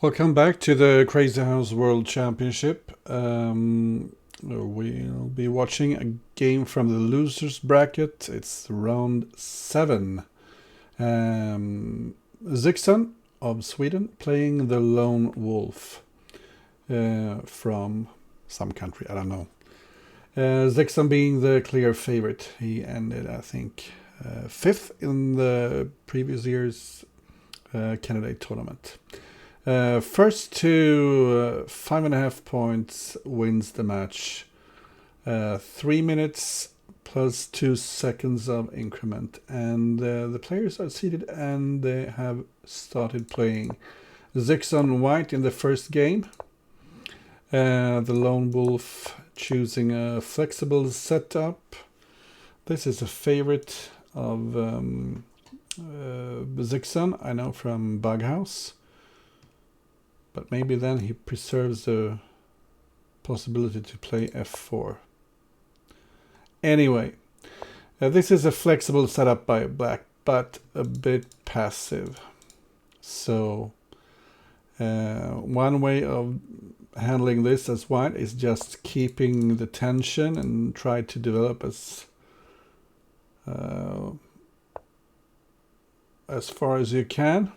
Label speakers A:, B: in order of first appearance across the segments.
A: Welcome back to the Crazy House World Championship. We'll be watching a game from the losers bracket. It's round 7. Zyxon of Sweden playing the Lone Wolf from some country, I don't know. Zyxon being the clear favorite. He ended, I think, 5th in the previous year's candidate tournament. First to 5.5 points wins the match. 3 minutes plus 2 seconds of increment. And the players are seated and they have started playing. Zyxon white in the first game. The Lone Wolf choosing a flexible setup. This is a favorite of Zyxon, I know from Bughouse. But maybe then he preserves the possibility to play f4. Anyway, this is a flexible setup by black, but a bit passive. So one way of handling this as white is just keeping the tension and try to develop as far as you can.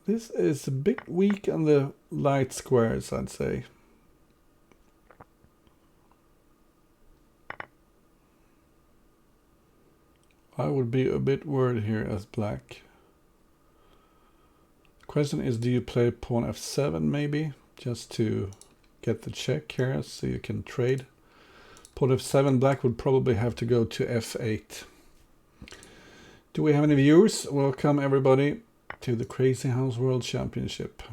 A: This is a bit weak on the light squares, I'd say. I would be a bit worried here as black. The question is, do you play pawn f7 maybe? Just to get the check here so you can trade. Pawn f7, black would probably have to go to f8. Do we have any viewers? Welcome everybody to the Crazy House World Championship.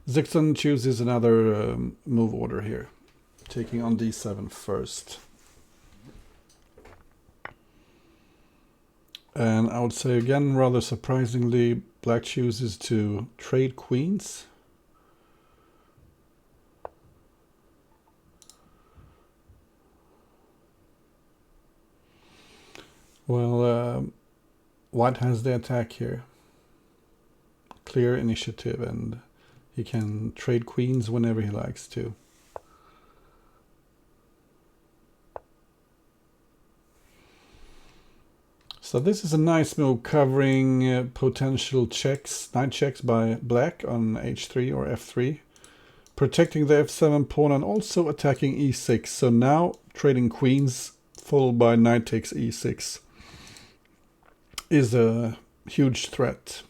A: Zyxon chooses another move order here, taking on d7 first. And I would say again, rather surprisingly, black chooses to trade queens. Well, white has the attack here. Clear initiative, and he can trade queens whenever he likes to. So this is a nice move covering potential checks, knight checks by black on h3 or f3, protecting the f7 pawn and also attacking e6. So now trading queens followed by knight takes e6 is a huge threat.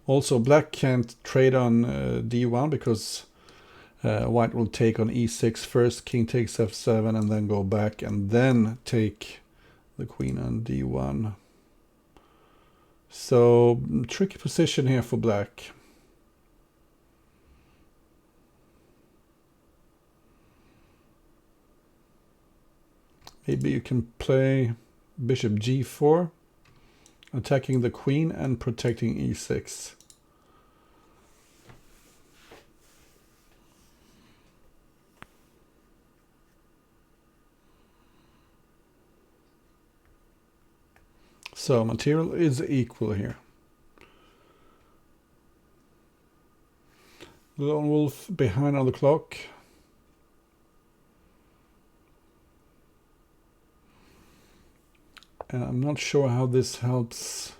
A: Also, black can't trade on d1 because white will take on e6 first, king takes f7 and then go back and then take the queen on d1. So, tricky position here for black. Maybe you can play bishop g4, attacking the queen and protecting e6. So material is equal here. Lone Wolf behind on the clock. And I'm not sure how this helps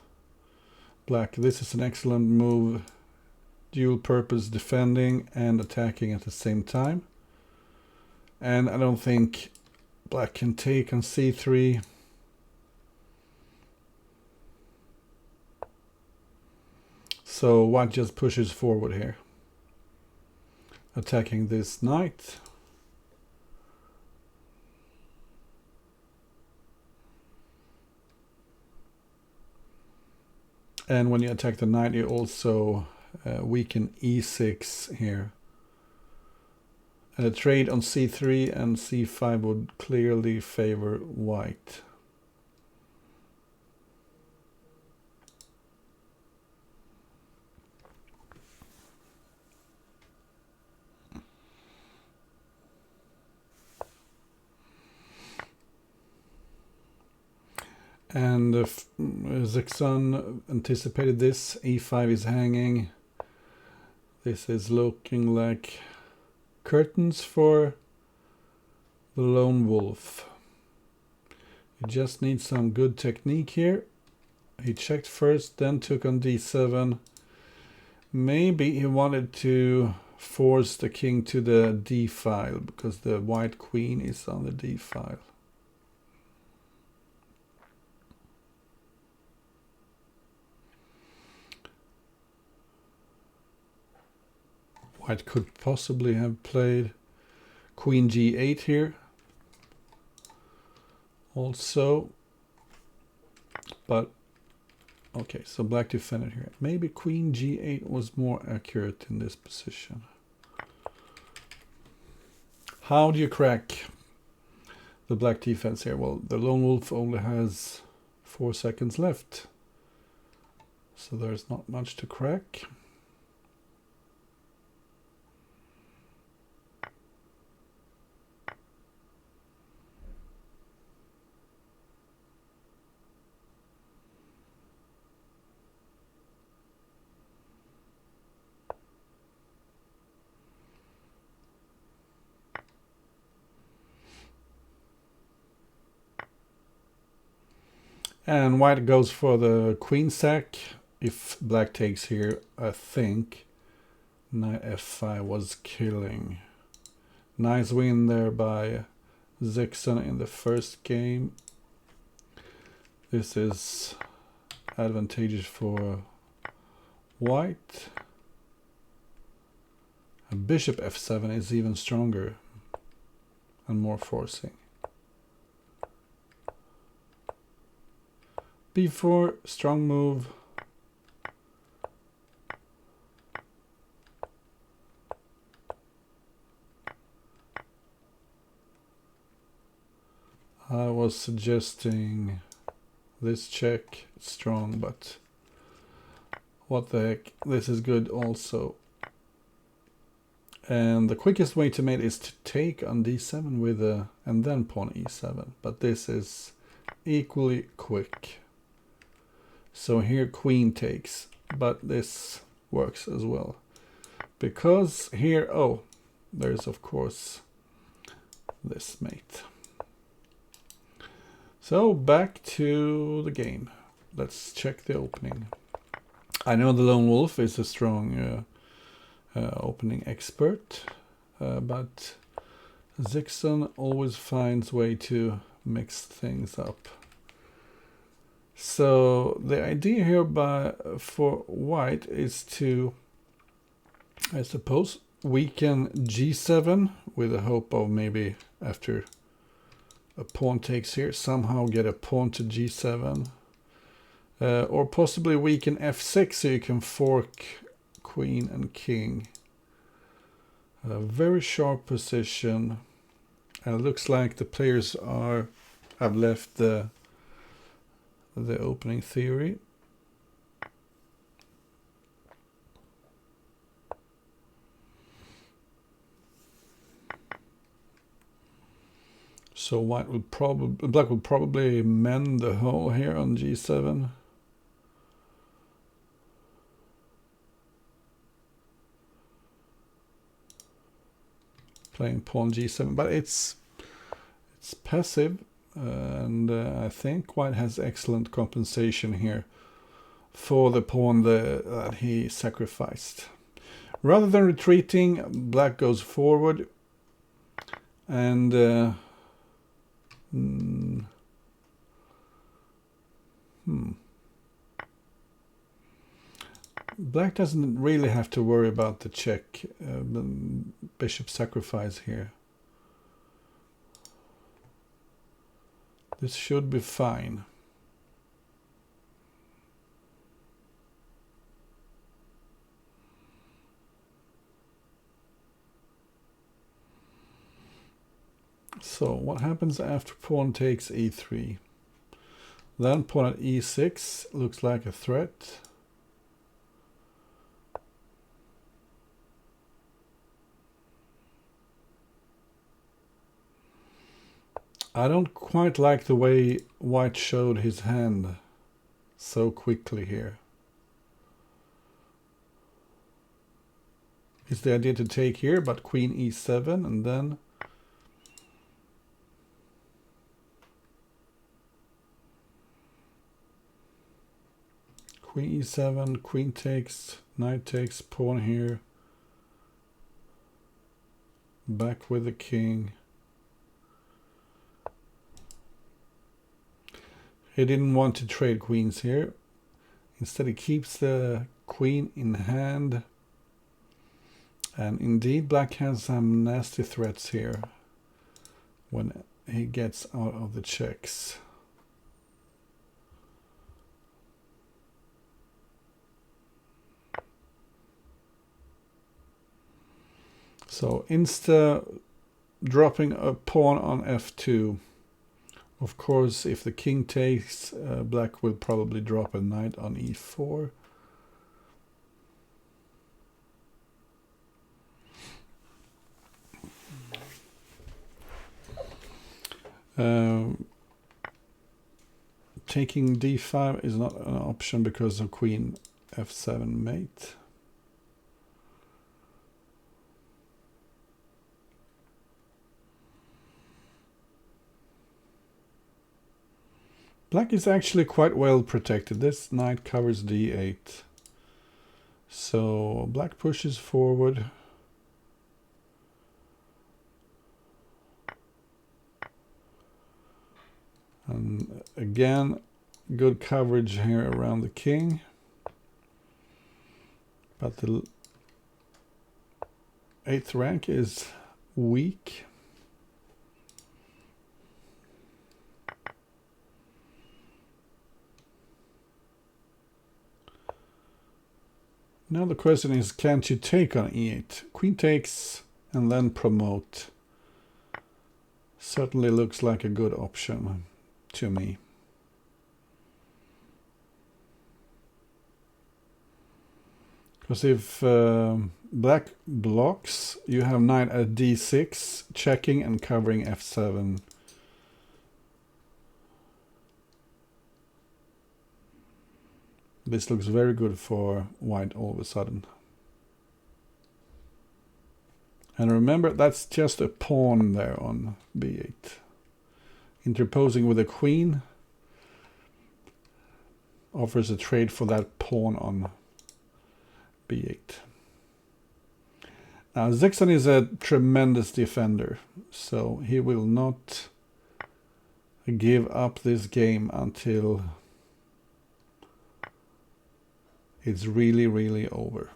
A: black. This is an excellent move. Dual purpose defending and attacking at the same time. And I don't think black can take on c3. So white just pushes forward here, attacking this knight. And when you attack the knight, you also weaken e6 here. A trade on c3 and c5 would clearly favor white. And zyxon anticipated this. E5 is hanging. This is looking like curtains for the lone wolf. You just need some good technique here. He checked first, then took on d7. Maybe he wanted to force the king to the d file because the white queen is on the d file. White could possibly have played queen g8 here also, but okay, so black defended here. Maybe queen g8 was more accurate in this position. How do you crack the black defense here? Well, the lone wolf only has 4 seconds left, so there's not much to crack. And white goes for the queen sack. If black takes here, I think knight f5 was killing. Nice win there by zyxon in the first game. This is advantageous for white. And bishop f7 is even stronger and more forcing. b4, strong move. I was suggesting this check. It's strong, but what the heck, this is good also. And the quickest way to mate is to take on d7 with a, and then pawn e7, but this is equally quick. So here queen takes, but this works as well. Because here, oh, there's of course this mate. So back to the game. Let's check the opening. I know the lone wolf is a strong opening expert, but zyxon always finds way to mix things up. So the idea here for white is to, I suppose, weaken g7 with the hope of maybe after a pawn takes here, somehow get a pawn to g7. Or possibly weaken f6 so you can fork queen and king. A very sharp position. And it looks like the players have left the opening theory. So black will probably mend the hole here on g7. Playing pawn g7, but it's passive. And I think white has excellent compensation here for the pawn that he sacrificed. Rather than retreating, black goes forward and black doesn't really have to worry about the check, bishop sacrifice here. This should be fine. So what happens after pawn takes e3? Then pawn at e6 looks like a threat. I don't quite like the way white showed his hand so quickly here. It's the idea to take here, but queen e7 and then queen e7, queen takes, knight takes, pawn here, back with the king. He didn't want to trade queens here. Instead he keeps the queen in hand. And indeed black has some nasty threats here when he gets out of the checks. So insta dropping a pawn on f2. Of course, if the king takes, black will probably drop a knight on e4. Taking d5 is not an option because of queen f7 mate. Black is actually quite well protected. This knight covers d8. So black pushes forward. And again, good coverage here around the king. But the 8th rank is weak. Now the question is, can't you take on e8? Queen takes and then promote. Certainly looks like a good option to me. Because if black blocks, you have knight at d6, checking and covering f7. This looks very good for white all of a sudden. And remember, that's just a pawn there on b8. Interposing with a queen offers a trade for that pawn on b8. Now zyxon is a tremendous defender, so he will not give up this game until it's really, really over.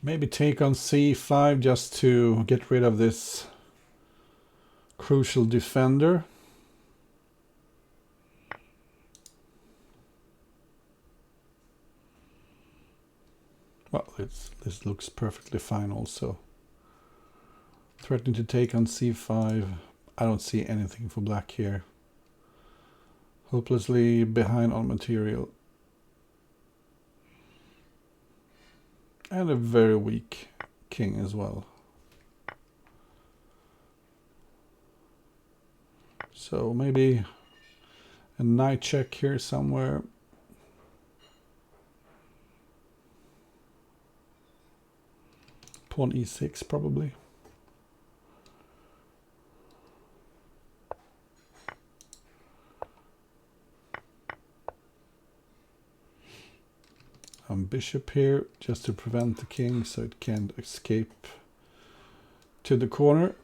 A: Maybe take on c5 just to get rid of this crucial defender. Well, this looks perfectly fine also. Threatening to take on c5. I don't see anything for black here. Hopelessly behind on material. And a very weak king as well. So maybe a knight check here somewhere. Pawn e6 probably. Bishop here just to prevent the king so it can't escape to the corner.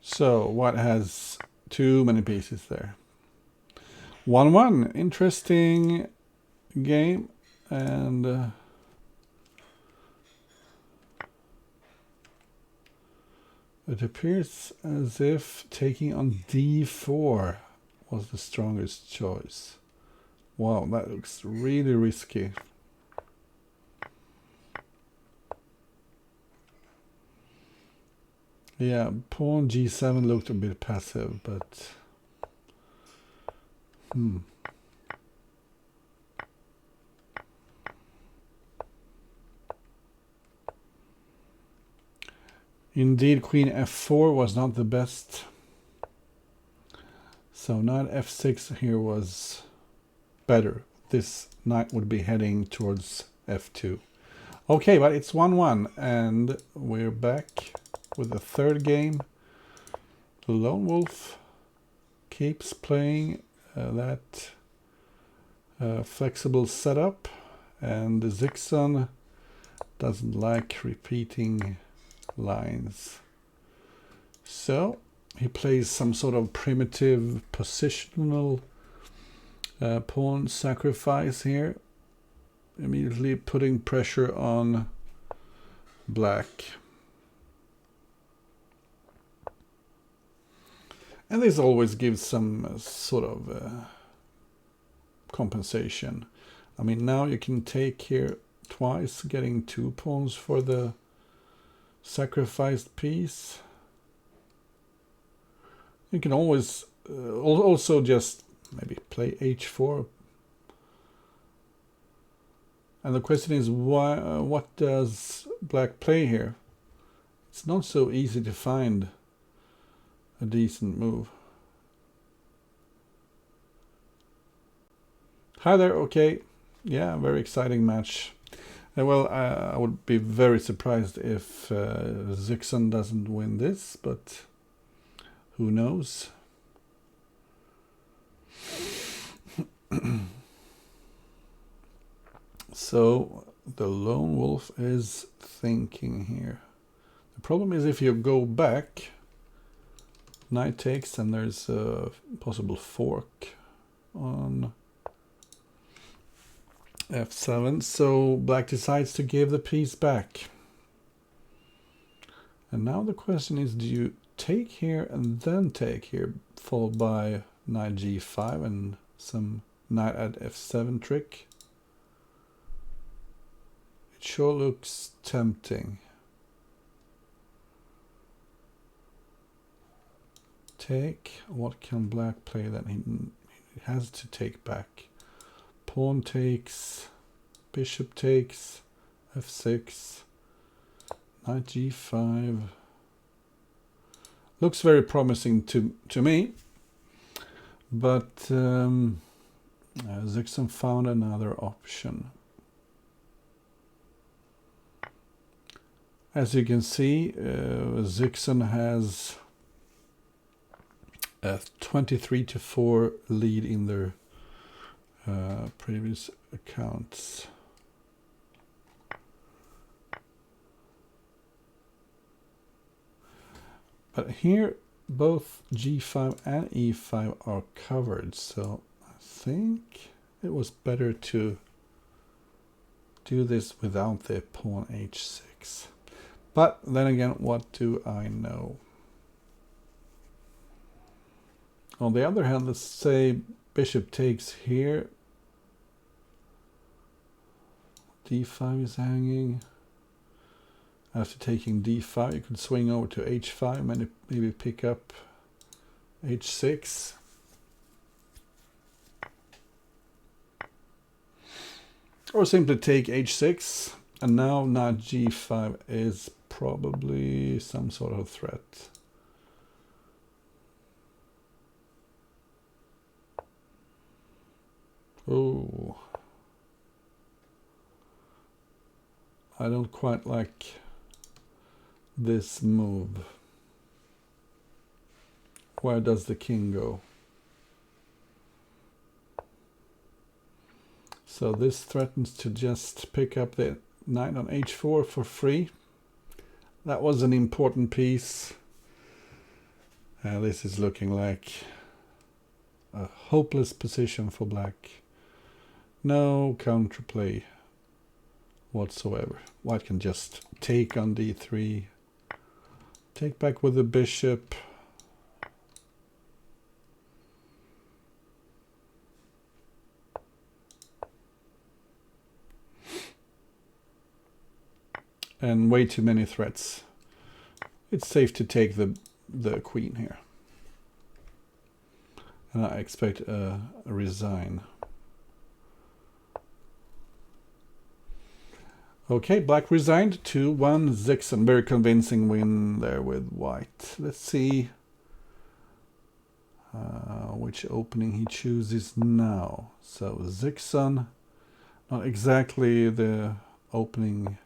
A: So white has too many pieces there. 1-1, interesting game, and it appears as if taking on d4 was the strongest choice. Wow, that looks really risky. Yeah, pawn g7 looked a bit passive, but Indeed, queen f4 was not the best. So knight f6 here was better. This knight would be heading towards f2. Okay, but it's 1-1, and we're back with the third game. The Lone Wolf keeps playing that flexible setup, and the zyxon doesn't like repeating lines. So he plays some sort of primitive positional pawn sacrifice here, immediately putting pressure on black. And this always gives some sort of compensation. I mean, now you can take here twice, getting 2 pawns for the sacrificed piece. You can always also just maybe play h4. And the question is, why? What does black play here? It's not so easy to find a decent move. Hi there, okay. Yeah, very exciting match. Well, I would be very surprised if zyxon doesn't win this, but who knows? So the Lone Wolf is thinking here. The problem is if you go back, knight takes, and there's a possible fork on f7, so black decides to give the piece back. And now the question is, do you take here and then take here, followed by knight g5 and some knight at f7 trick? It sure looks tempting. Take. What can black play that he has to take back? Pawn takes, bishop takes, f6, knight g5. Looks very promising to me, but zyxon found another option. As you can see, zyxon has a 23-4 lead in their previous accounts. But here both g5 and e5 are covered, so I think it was better to do this without the pawn h6. But then again, what do I know? On the other hand, let's say bishop takes here. d5 is hanging. After taking d5, you could swing over to h5, maybe pick up h6. Or simply take h6, and now knight g5 is probably some sort of threat. Oh, I don't quite like this move. Where does the king go? So this threatens to just pick up the knight on h4 for free. That was an important piece. This is looking like a hopeless position for black. No counterplay whatsoever. White can just take on d3, take back with the bishop. and way too many threats. It's safe to take the queen here. And I expect a resign. Okay, black resigned. 2-1 zyxon. Very convincing win there with white. Let's see which opening he chooses now. So zyxon, not exactly the opening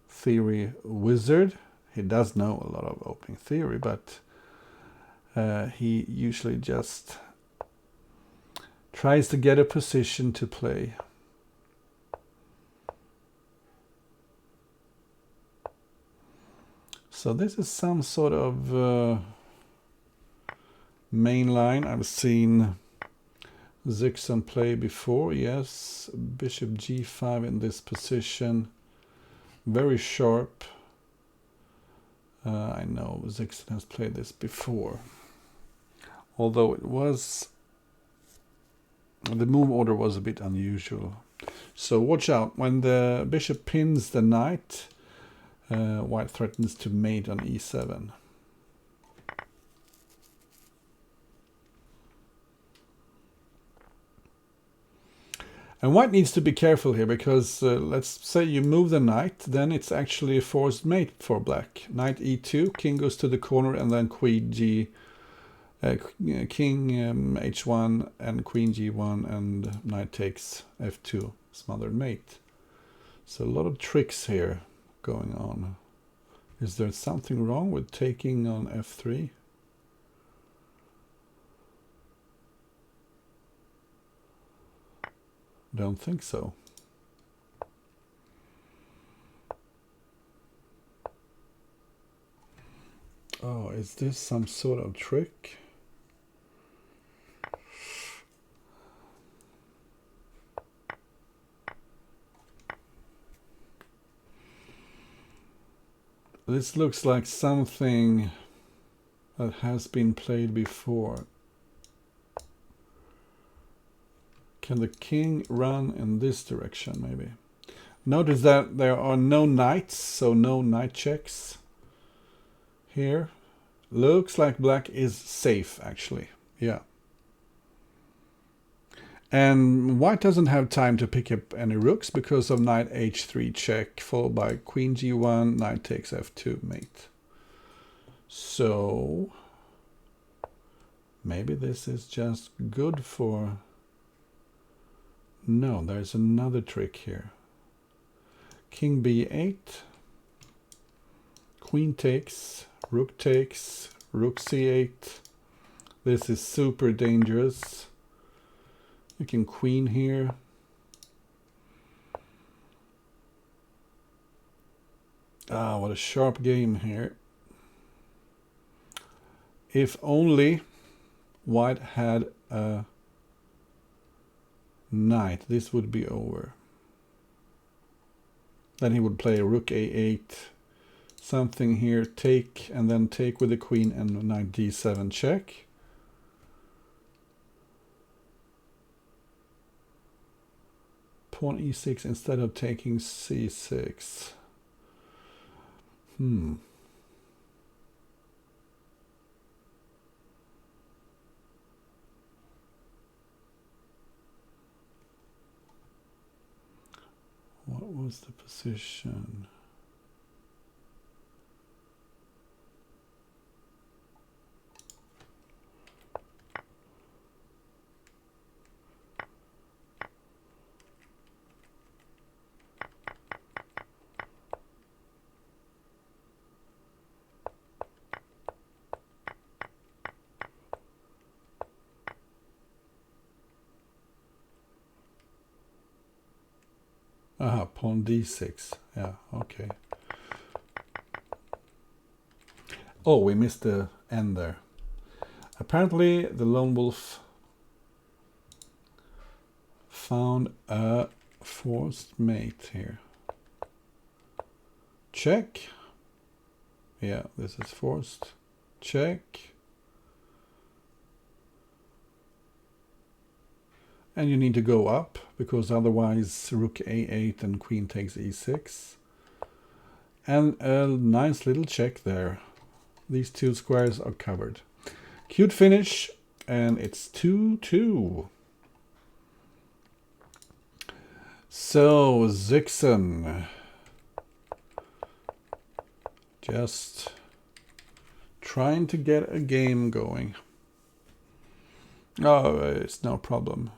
A: theory wizard. He does know a lot of opening theory, but he usually just tries to get a position to play. So this is some sort of main line. I've seen zyxon play before. Yes, bishop g5 in this position. Very sharp. I know zyxon has played this before. Although it was... the move order was a bit unusual. So watch out. When the bishop pins the knight, white threatens to mate on e7. And white needs to be careful here, because let's say you move the knight, then it's actually a forced mate for black. Knight e2, king goes to the corner, and then queen g, king h1 and queen g1, and knight takes f2, smothered mate. So a lot of tricks here going on. Is there something wrong with taking on f3? Don't think so. Oh, is this some sort of trick? This looks like something that has been played before. Can the king run in this direction, maybe? Notice that there are no knights, so no knight checks here. Looks like black is safe, actually. Yeah. And white doesn't have time to pick up any rooks because of knight h3 check, followed by queen g1, knight takes f2 mate. So maybe this is just good for... No, there's another trick here. King b8, queen takes, rook c8. This is super dangerous. You can queen here. Ah, what a sharp game here. If only white had a knight, this would be over. Then he would play rook a8, something here, take, and then take with the queen and knight d7 check. Pawn e6 instead of taking c6. What was the position? Aha, pawn d6. Yeah, okay. Oh, we missed the end there. Apparently, the lone wolf found a forced mate here. Check. Yeah, this is forced. Check. And you need to go up, because otherwise rook a8 and queen takes e6. And a nice little check there. These two squares are covered. Cute finish, and it's 2-2. So, zyxon. Just trying to get a game going. Oh, it's no problem.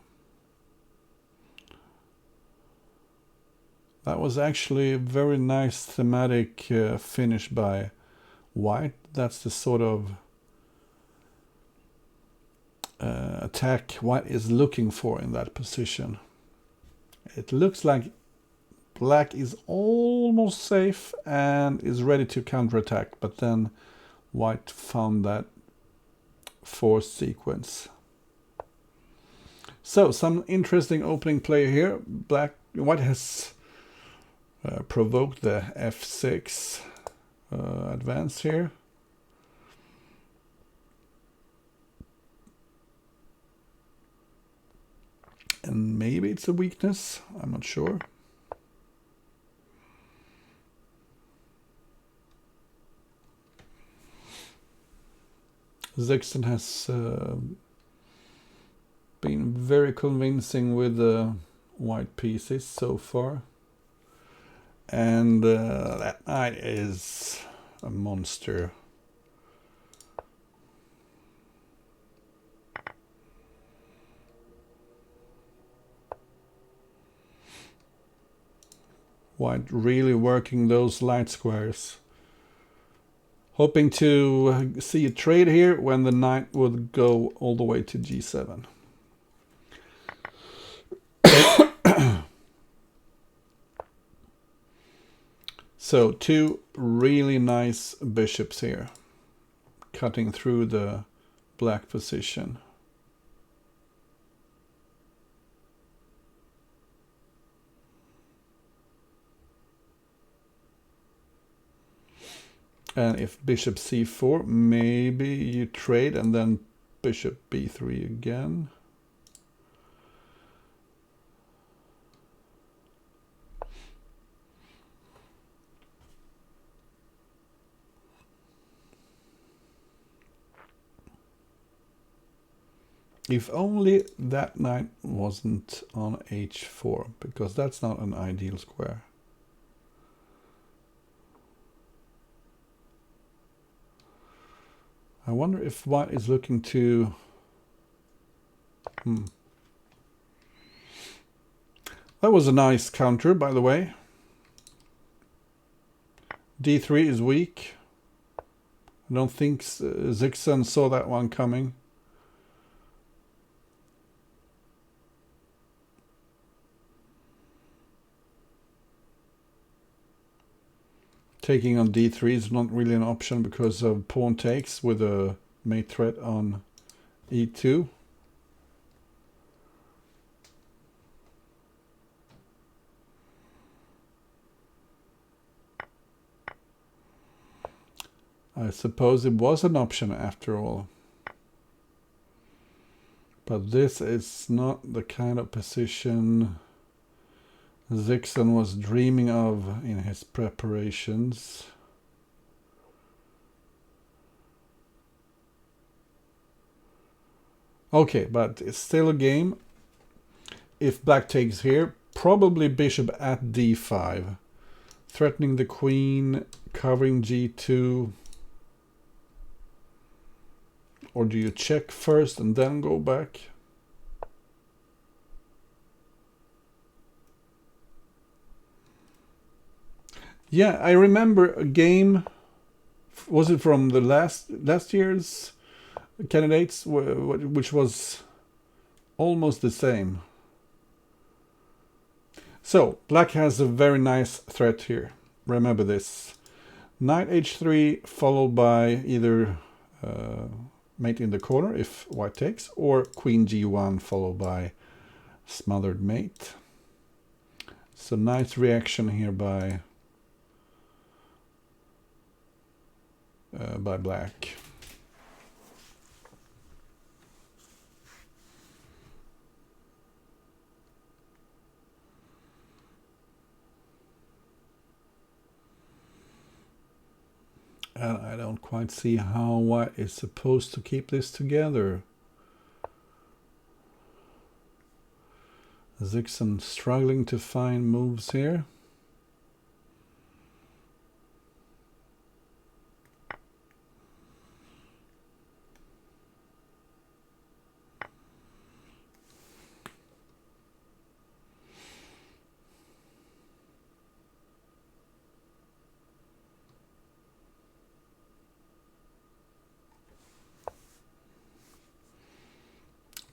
A: That was actually a very nice thematic finish by white. That's the sort of attack white is looking for in that position. It looks like black is almost safe and is ready to counterattack, but then white found that forced sequence. So some interesting opening play here. White has provoked the f6 advance here. And maybe it's a weakness, I'm not sure. zyxon has been very convincing with the white pieces so far. And that knight is a monster. White really working those light squares. Hoping to see a trade here when the knight would go all the way to g7. So two really nice bishops here, cutting through the black position. And if bishop c4, maybe you trade and then bishop b3 again. If only that knight wasn't on h4, because that's not an ideal square. I wonder if white is looking to... That was a nice counter, by the way. d3 is weak. I don't think zyxon saw that one coming. Taking on d3 is not really an option because of pawn takes with a mate threat on e2. I suppose it was an option after all. But this is not the kind of position zyxon was dreaming of in his preparations. Okay, but it's still a game. If black takes here, probably bishop at d5, threatening the queen, covering g2. Or do you check first and then go back? Yeah, I remember a game, was it from the last year's candidates, which was almost the same. So, black has a very nice threat here. Remember this. Knight h3 followed by either mate in the corner if white takes, or queen g1 followed by smothered mate. So nice reaction here by black. And I don't quite see how white is supposed to keep this together. Zyxon struggling to find moves here.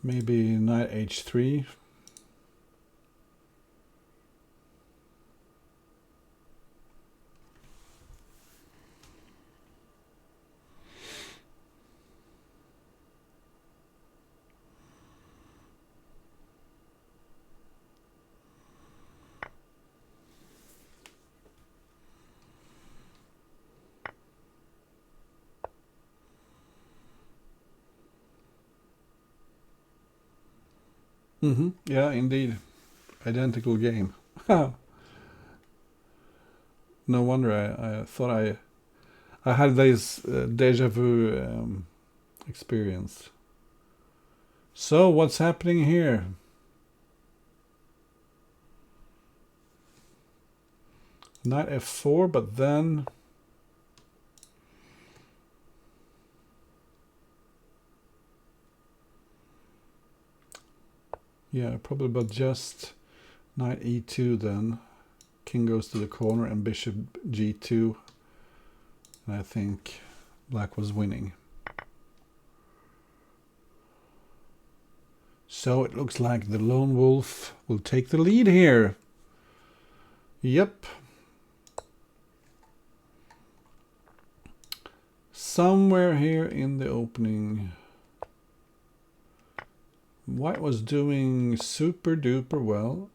A: Maybe knight h3. Yeah, indeed. Identical game. No wonder I thought I had this deja vu experience. So what's happening here? Knight f4, but then yeah, probably but just knight e2 then. King goes to the corner and bishop g2. And I think black was winning. So it looks like the lone wolf will take the lead here. Yep. Somewhere here in the opening, white was doing super duper well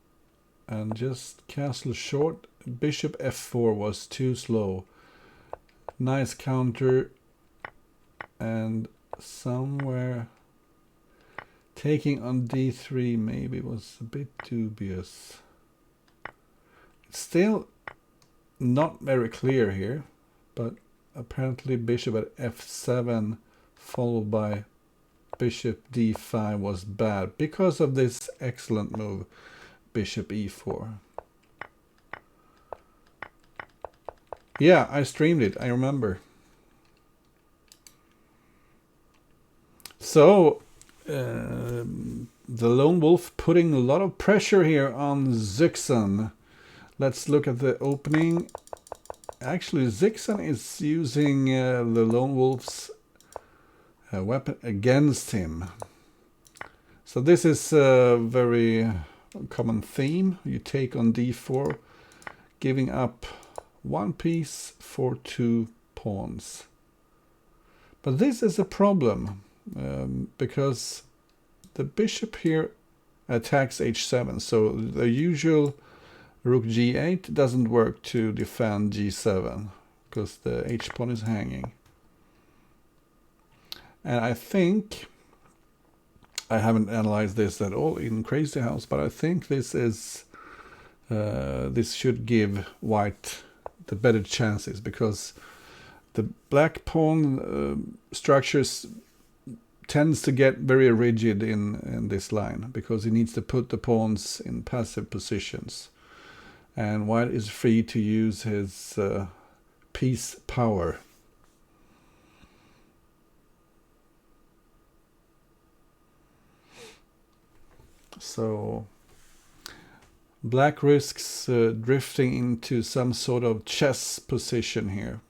A: and just castle short. Bishop f4 was too slow. Nice counter, and somewhere taking on d3 maybe was a bit dubious. It's still not very clear here, but apparently bishop at f7 followed by bishop d5 was bad because of this excellent move, bishop e4. Yeah, I streamed it, I remember. So the lone wolf putting a lot of pressure here on Zyxon. Let's look at the opening. Actually, Zyxon is using the lone wolf's weapon against him. So this is a very common theme. You take on d4, giving up one piece for 2 pawns. But this is a problem because the bishop here attacks h7. So the usual rook g8 doesn't work to defend g7 because the h-pawn is hanging. And I think, I haven't analyzed this at all in Crazy House, but I think this is this should give white the better chances because the black pawn structures tends to get very rigid in this line because he needs to put the pawns in passive positions. And white is free to use his piece power. So black risks drifting into some sort of chess position here.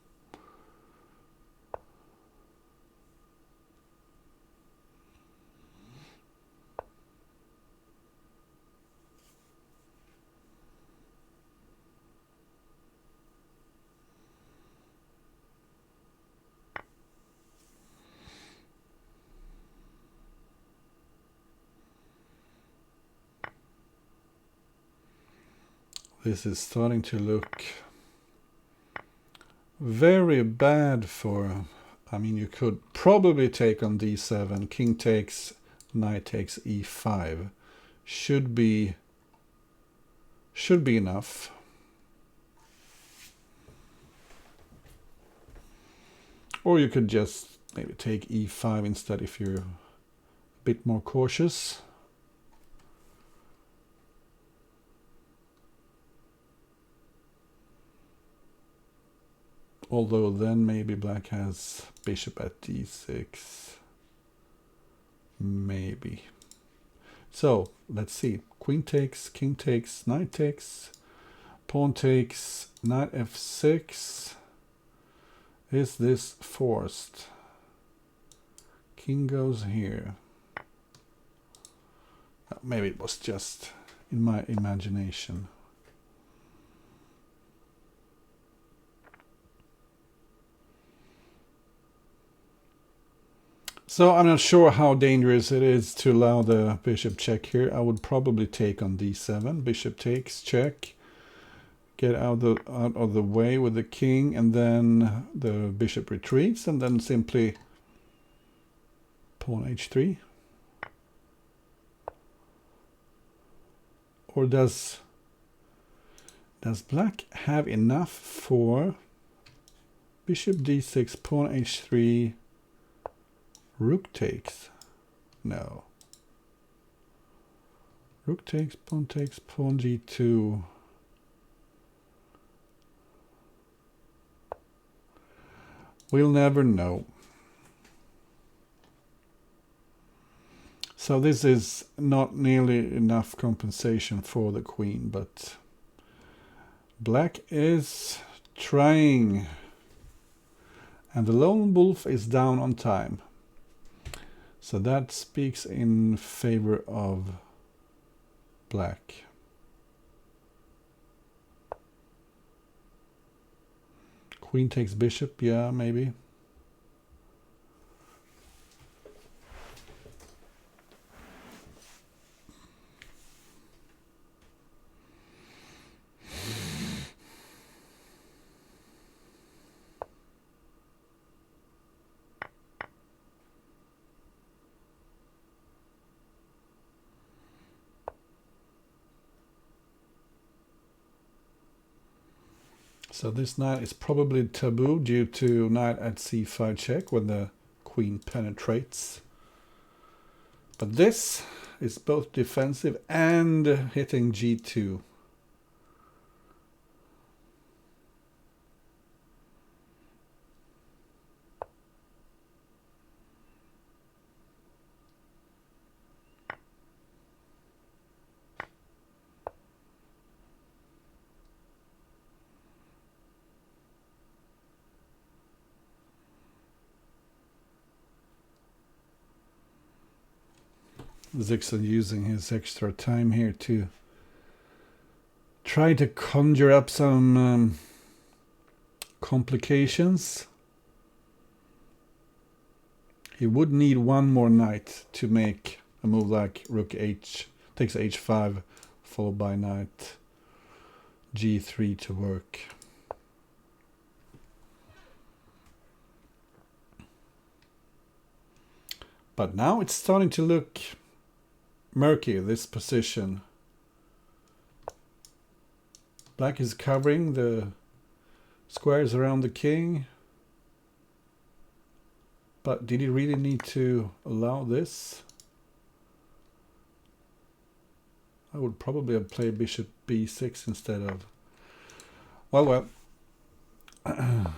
A: This is starting to look very bad for, I mean, you could probably take on d7, king takes, knight takes e5. Should be enough. Or you could just maybe take e5 instead if you're a bit more cautious. Although then maybe black has bishop at d6. Maybe. So let's see. Queen takes, king takes, knight takes, pawn takes, knight f6. Is this forced? King goes here. Maybe it was just in my imagination. So I'm not sure how dangerous it is to allow the bishop check here. I would probably take on d7. Bishop takes, check. Get out of the way with the king, and then the bishop retreats, and then simply pawn h3. Or does black have enough for bishop d6, pawn h3, rook takes? No. Rook takes, pawn g2. We'll never know. So this is not nearly enough compensation for the queen, but black is trying. And the lone wolf is down on time. So that speaks in favor of black. Queen takes bishop, yeah, maybe. So this knight is probably taboo due to knight at c5 check when the queen penetrates. But this is both defensive and hitting g2. Zyxon using his extra time here to try to conjure up some complications. He would need one more knight to make a move like rook h takes h5 followed by knight g3 to work. But now it's starting to look murky, this position. Black is covering the squares around the king. But did he really need to allow this? I would probably have played bishop b6 instead of... Well. And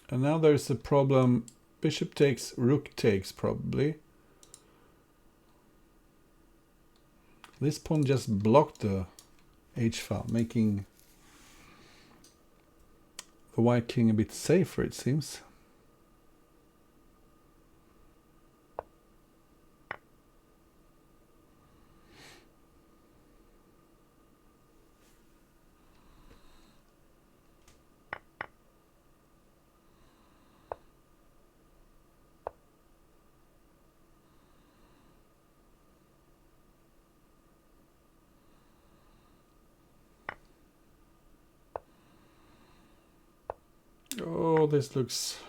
A: now there's the problem. Bishop takes, rook takes probably. This pawn just blocked the h-file, making the white king a bit safer, it seems. Oh, this looks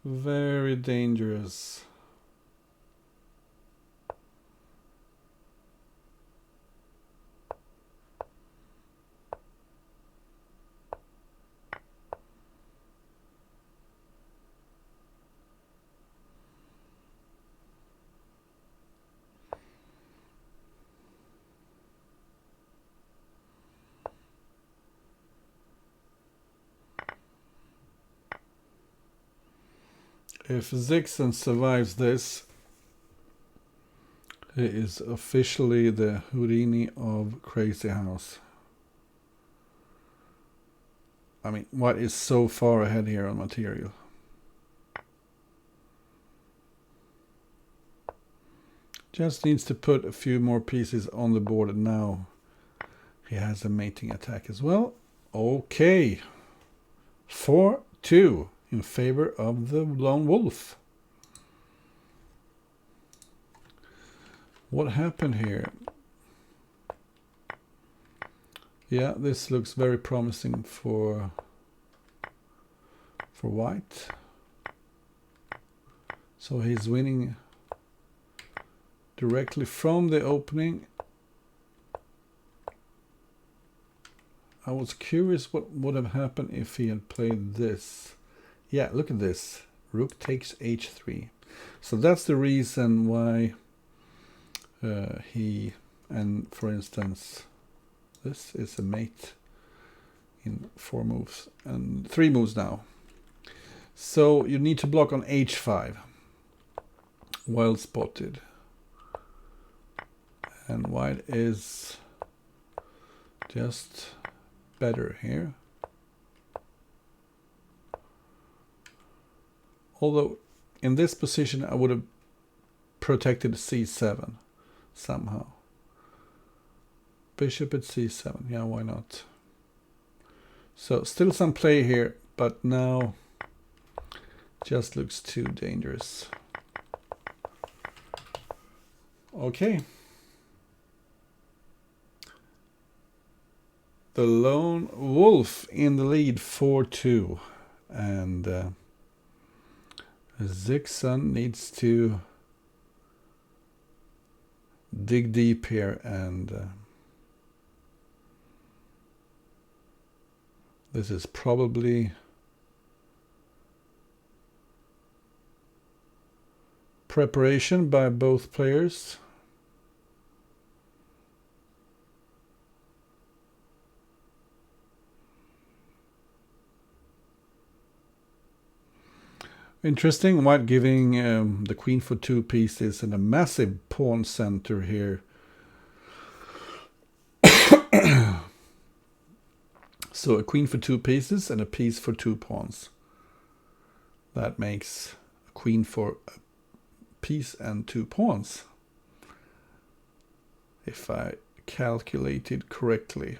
A: very dangerous. If zyxon survives this, he is officially the Houdini of Crazy House. I mean, what is so far ahead here on material? Just needs to put a few more pieces on the board, and now he has a mating attack as well. Okay. 4-2 in favor of the lone wolf. What happened here? Yeah, this looks very promising for white. So he's winning directly from the opening. I was curious what would have happened if he had played this. Yeah, look at this. Rook takes h3. So that's the reason why he, and for instance, this is a mate in 4 moves and 3 moves now. So you need to block on h5. Well spotted. And white is just better here. Although in this position I would have protected c7 somehow. Bishop at c7, yeah, why not? So still some play here, but now just looks too dangerous. Okay. The lone wolf in the lead 4-2, and zyxon needs to dig deep here, and this is probably preparation by both players. Interesting, white giving the queen for 2 pieces and a massive pawn center here. So a queen for 2 pieces and a piece for 2 pawns. That makes a queen for a piece and 2 pawns, if I calculated correctly.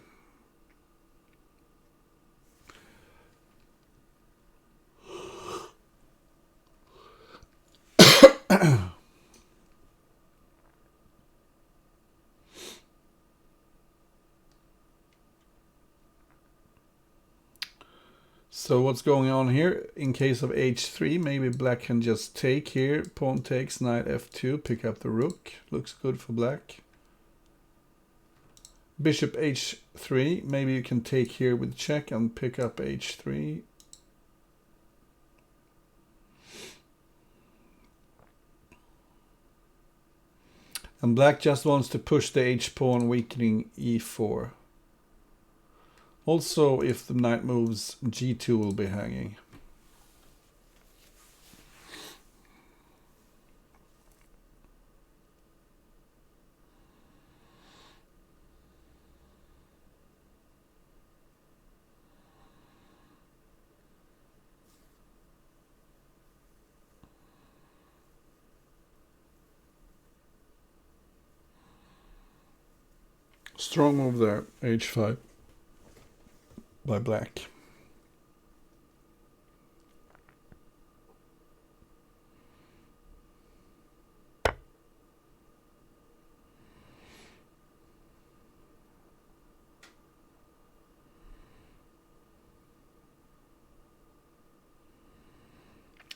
A: So what's going on here? In case of h3, maybe black can just take here. Pawn takes, knight f2, pick up the rook. Looks good for black. Bishop h3, maybe you can take here with check and pick up h3. And black just wants to push the h-pawn, weakening e4. Also, if the knight moves, g2 will be hanging. Strong move there, h5 by black.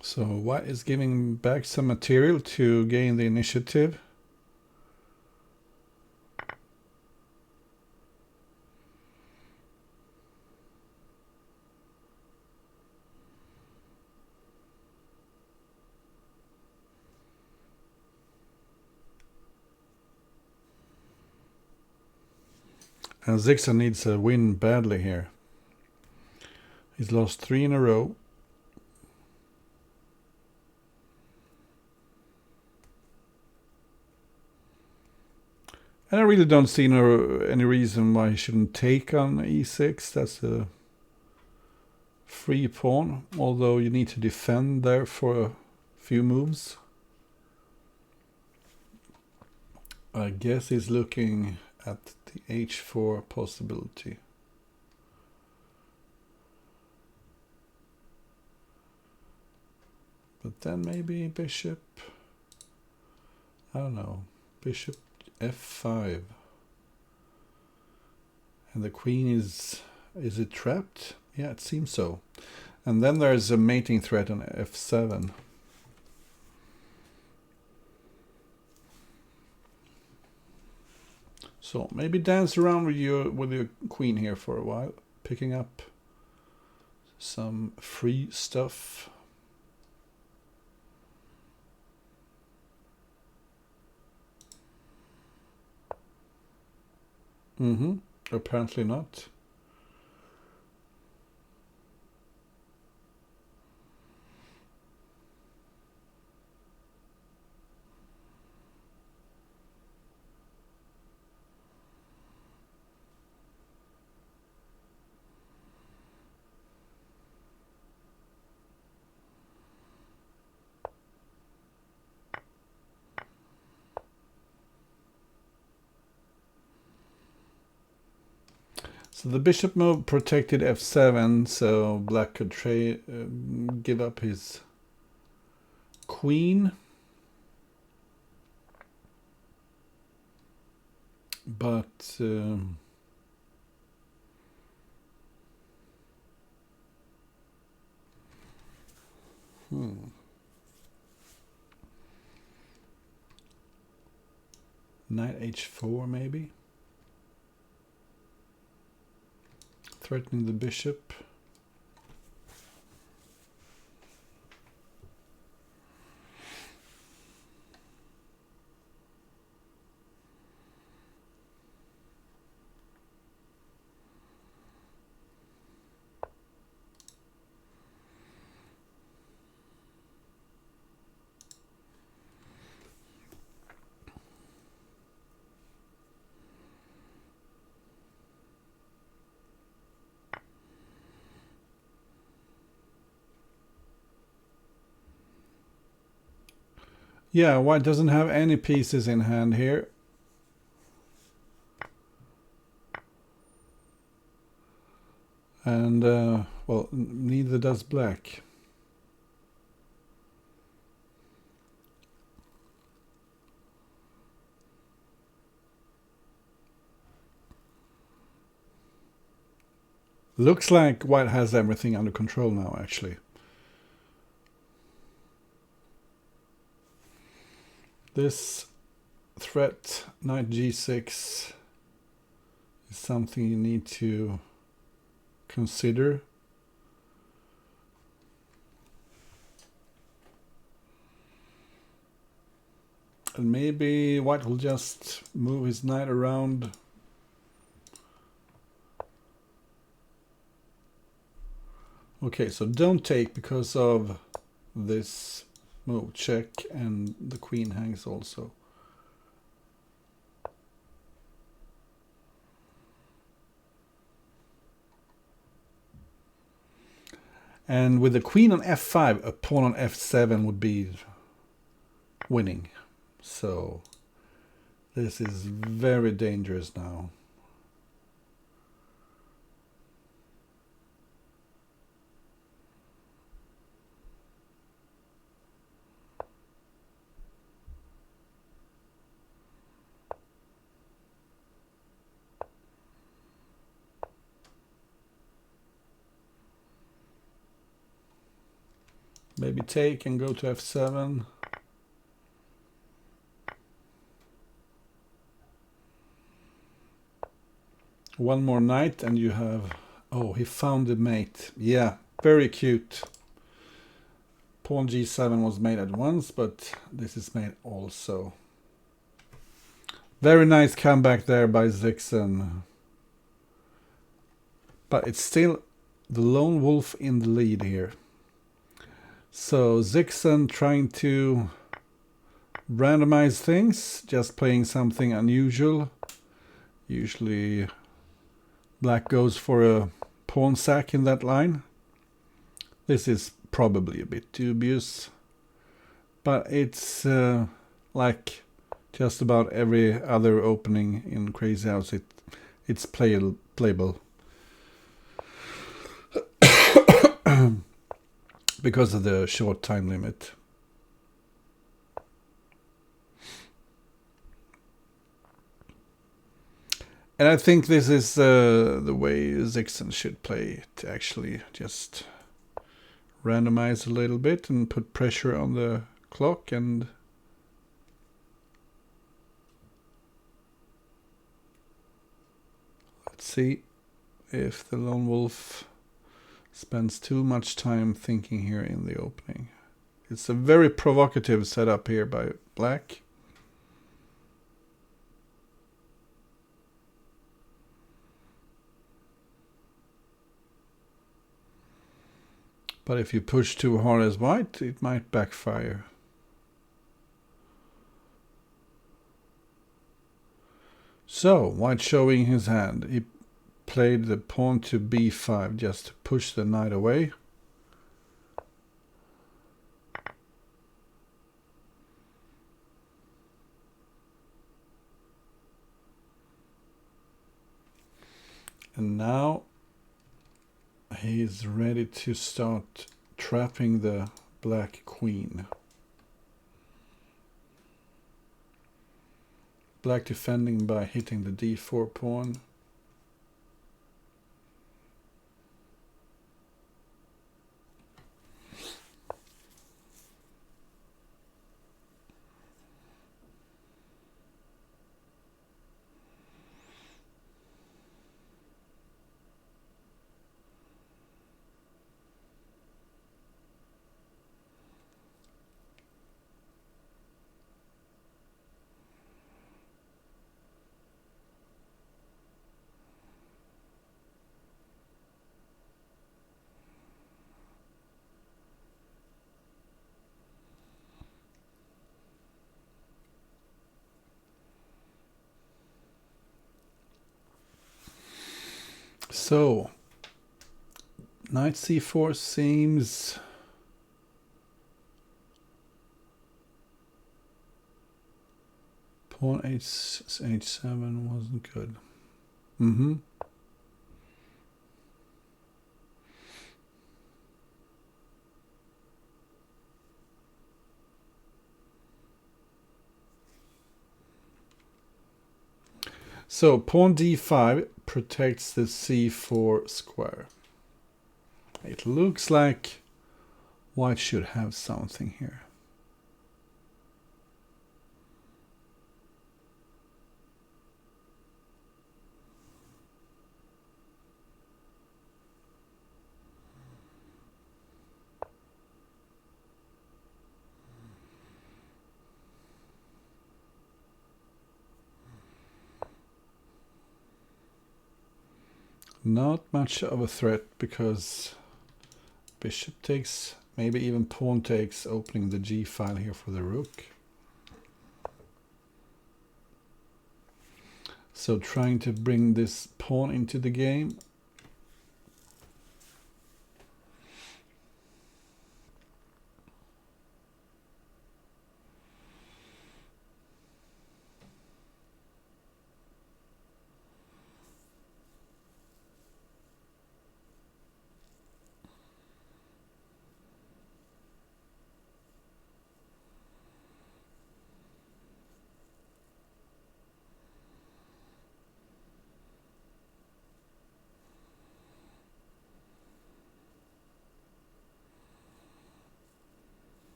A: So white is giving back some material to gain the initiative. And zyxon needs a win badly here. He's lost 3 in a row. And I really don't see any reason why he shouldn't take on e6. That's a free pawn, although you need to defend there for a few moves. I guess he's looking at the h4 possibility. But then maybe bishop, I don't know, bishop f5. And the queen is it trapped? Yeah, it seems so. And then there's a mating threat on f7. So maybe dance around with your queen here for a while, picking up some free stuff. Apparently not. So the bishop move protected f7, so black could give up his queen. But knight h4 maybe, threatening the bishop. Yeah, white doesn't have any pieces in hand here. And, well, neither does black. Looks like white has everything under control now, actually. This threat, knight g6, is something you need to consider. And maybe white will just move his knight around. Okay, so don't take because of this move, check, and the queen hangs also. And with the queen on f5, a pawn on f7 would be winning. So this is very dangerous now. Maybe take and go to f7. One more knight and you have... Oh, he found the mate. Yeah, very cute. Pawn g7 was made at once, but this is made also. Very nice comeback there by zyxon. But it's still the lone wolf in the lead here. So zyxon trying to randomize things, just playing something unusual. Usually black goes for a pawn sack in that line. This is probably a bit dubious, but it's like just about every other opening in Crazy House, it's playable. Because of the short time limit. And I think this is the way zyxon should play it, actually. Just randomize a little bit and put pressure on the clock, and let's see if the lone wolf spends too much time thinking here in the opening. It's a very provocative setup here by black. But if you push too hard as white, it might backfire. So, white showing his hand. He played the pawn to b5 just to push the knight away. And now he's ready to start trapping the black queen. Black defending by hitting the d4 pawn. So, knight c4 seems pawn h7 wasn't good. So pawn d5 protects the c4 square. It looks like white should have something here. Not much of a threat because bishop takes, maybe even pawn takes, opening the g file here for the rook. So trying to bring this pawn into the game.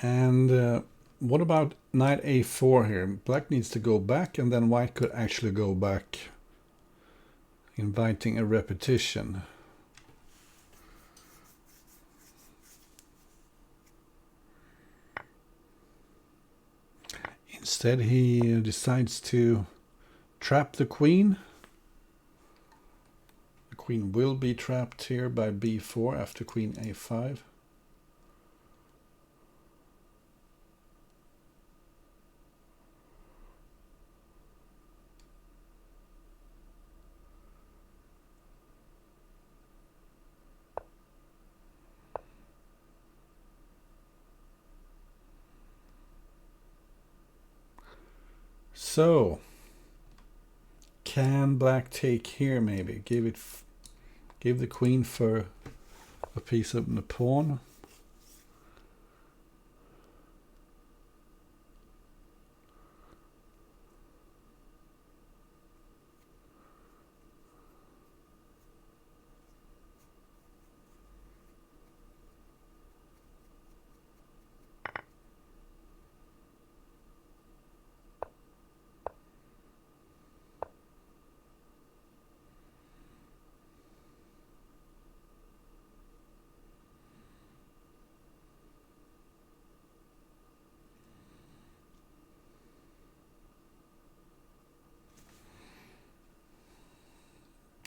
A: And what about knight a4 here? Black needs to go back, and then white could actually go back, inviting a repetition. Instead, he decides to trap the queen. Queen will be trapped here by b4 after queen a5. So, can black take here maybe? Give the queen for a piece of the pawn.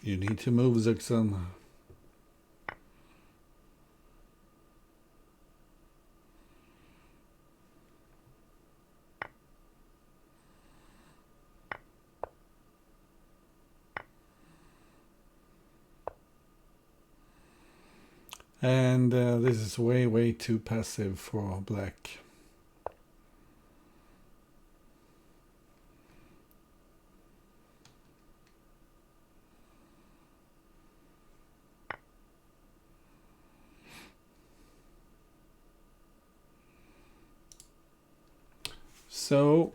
A: You need to move, zyxon. And this is way too passive for black. So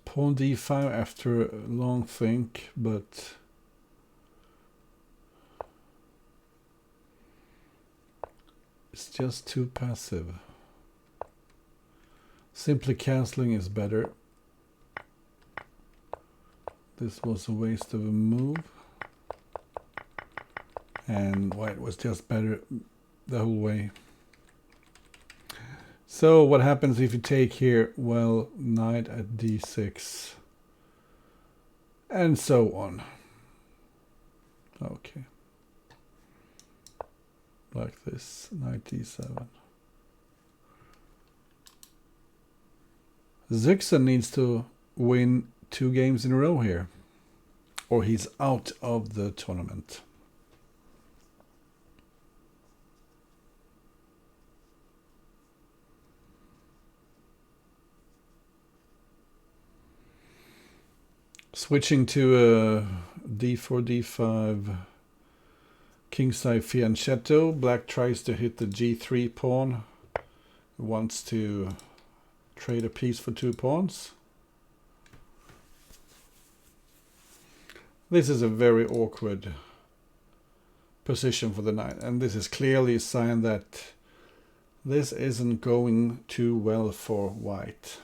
A: pawn d5 after a long think, but it's just too passive. Simply castling is better. This was a waste of a move. And white was just better the whole way. So what happens if you take here? Well, knight at d6. And so on. Okay. Like this, knight d7. zyxon needs to win 2 games in a row here, or he's out of the tournament. Switching to d4, d5, kingside fianchetto. Black tries to hit the g3 pawn. Wants to trade a piece for 2 pawns. This is a very awkward position for the knight, and this is clearly a sign that this isn't going too well for white.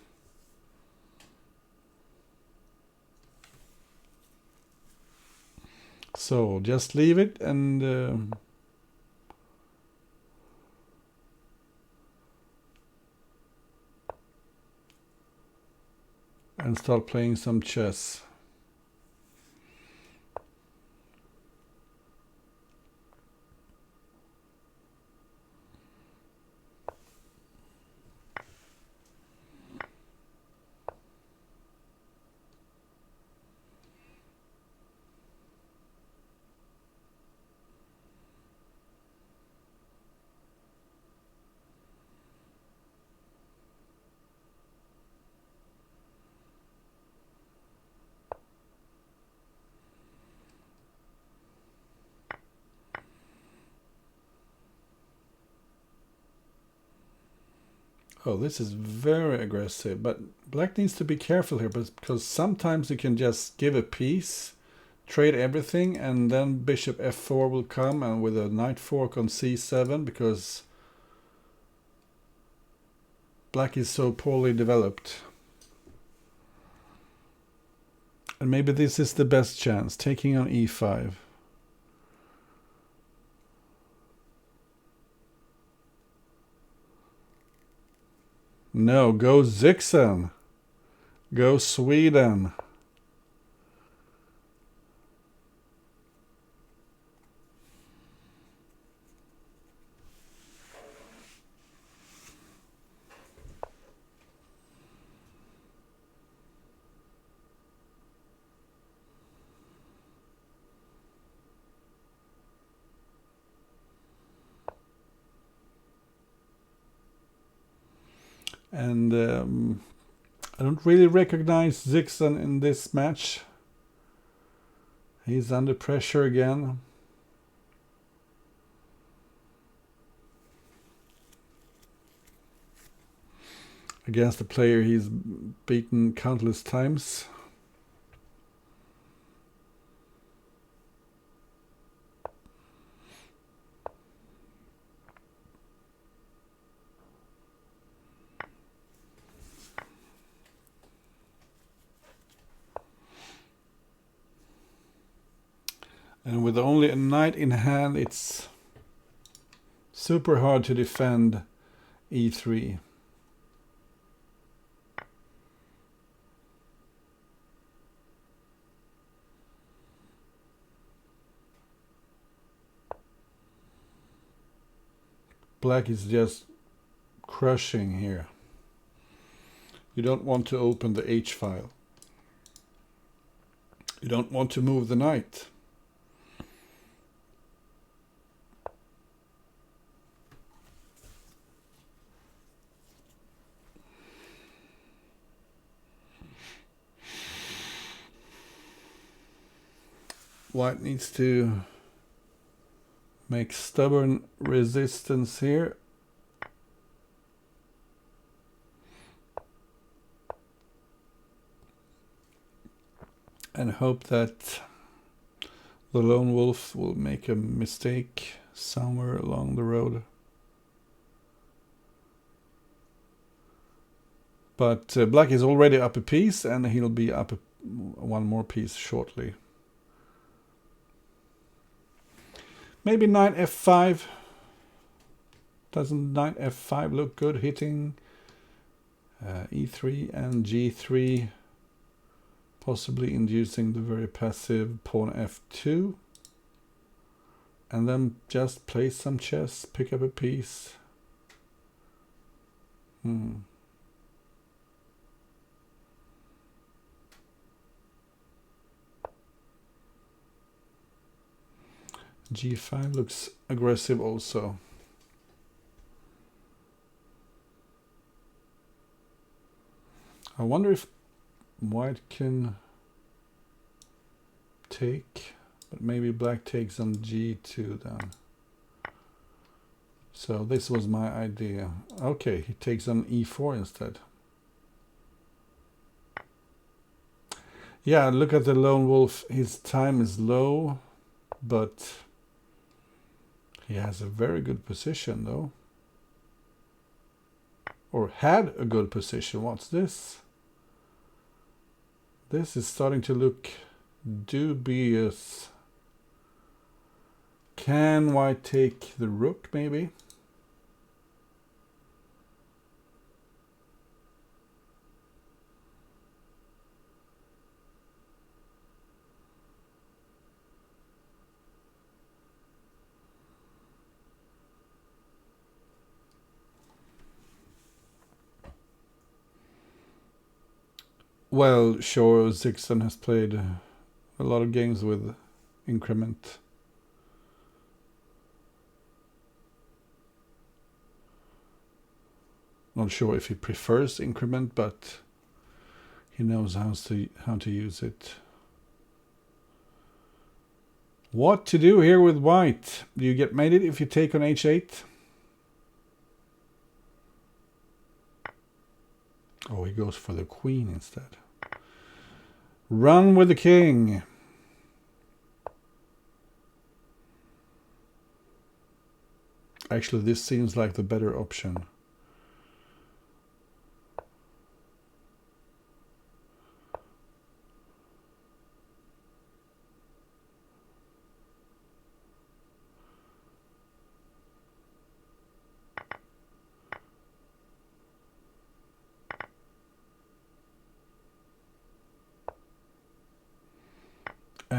A: So just leave it and start playing some chess. Oh, this is very aggressive, but black needs to be careful here, because sometimes you can just give a piece, trade everything, and then bishop f4 will come, and with a knight fork on c7, because black is so poorly developed. And maybe this is the best chance, taking on e5. No, go zyxon. Go Sweden. And I don't really recognize zyxon in this match. He's under pressure again. Against a player he's beaten countless times. And with only a knight in hand, it's super hard to defend e3. Black is just crushing here. You don't want to open the H file. You don't want to move the knight. White needs to make stubborn resistance here. And hope that the lone wolf will make a mistake somewhere along the road. But black is already up a piece, and he'll be up one more piece shortly. Maybe knight f5. Doesn't knight f5 look good hitting e3 and g3, possibly inducing the very passive pawn f2, and then just play some chess, pick up a piece. G5 looks aggressive also. I wonder if white can take, but maybe black takes on G2 then. So this was my idea. Okay, he takes on E4 instead. Yeah, look at the lone wolf. His time is low, but he has a very good position though. Or had a good position. What's this? This is starting to look dubious. Can white take the rook maybe? Well, sure, zyxon has played a lot of games with increment. Not sure if he prefers increment, but he knows how to use it. What to do here with white? Do you get mated if you take on h8? Oh, he goes for the queen instead. Run with the king. Actually, this seems like the better option.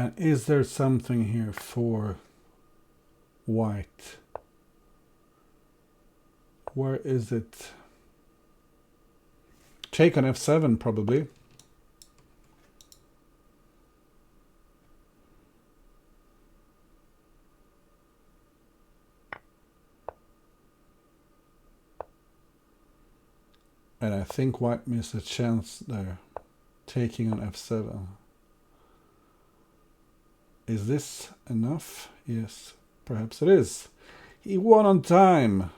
A: And is there something here for white? Where is it? Take on f7 probably. And I think white missed a chance there. Taking on f7. Is this enough? Yes, perhaps it is. He won on time.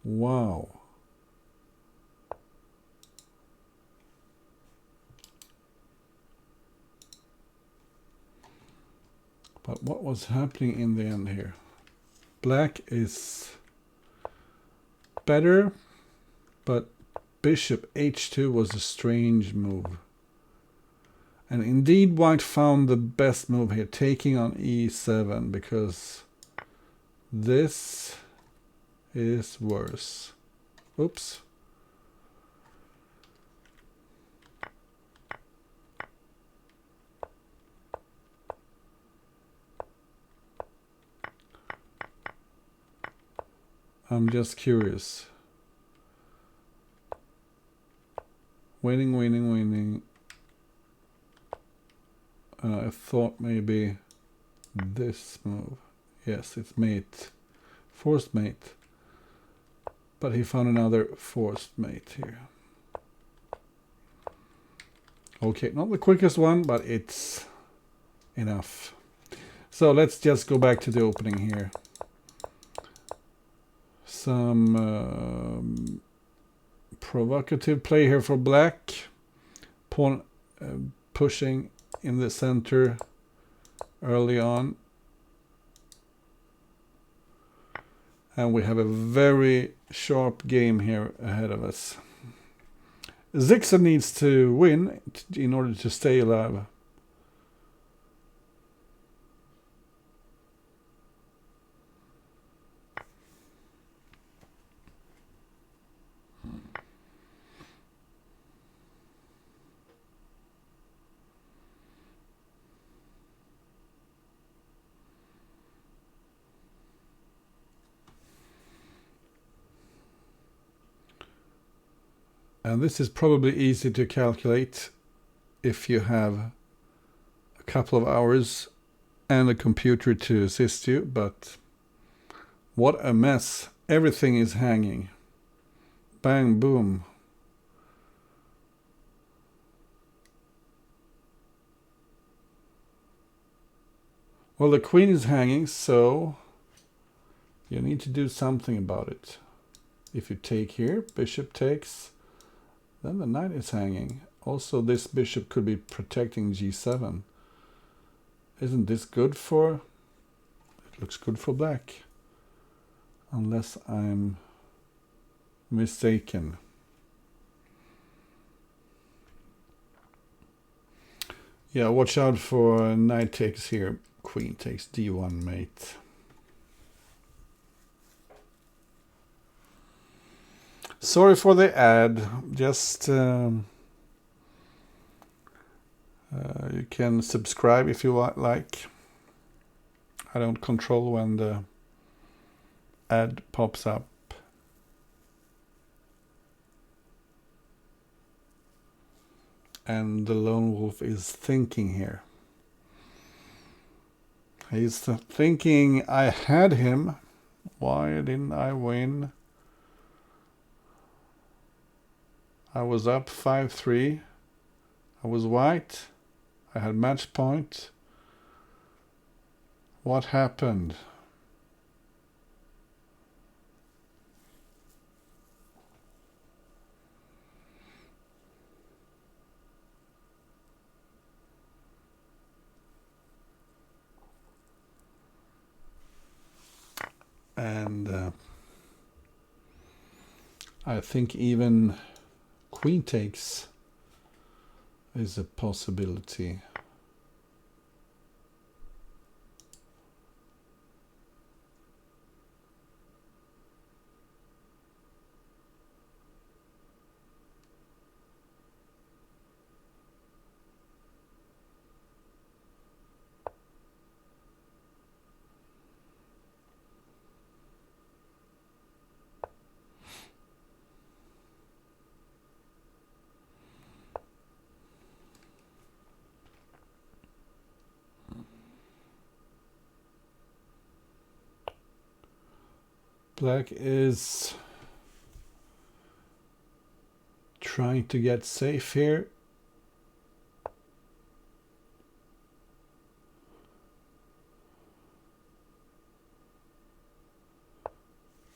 A: Wow. But what was happening in the end here? Black is better, but bishop h2 was a strange move. And indeed white found the best move here, taking on e7, because this is worse. Oops. I'm just curious. Winning, winning, winning. I thought maybe this move. Yes, it's mate. Forced mate. But he found another forced mate here. Okay, not the quickest one, but it's enough. So let's just go back to the opening here. Some provocative play here for black. Pawn pushing in the center early on. And we have a very sharp game here ahead of us. Zyxon needs to win in order to stay alive. And this is probably easy to calculate if you have a couple of hours and a computer to assist you, but what a mess. Everything is hanging. Bang, boom. Well, the queen is hanging, so you need to do something about it. If you take here, bishop takes. Then the knight is hanging. Also, this bishop could be protecting g7. Isn't this good for... It looks good for black. Unless I'm mistaken. Yeah, watch out for knight takes here. Queen takes d1 mate. Sorry for the ad. Just you can subscribe if you like. I don't control when the ad pops up. And the lone wolf is thinking here. He's thinking, I had him. Why didn't I win? I was up 5-3. I was white. I had match point. What happened? And I think even queen takes is a possibility. Black is trying to get safe here.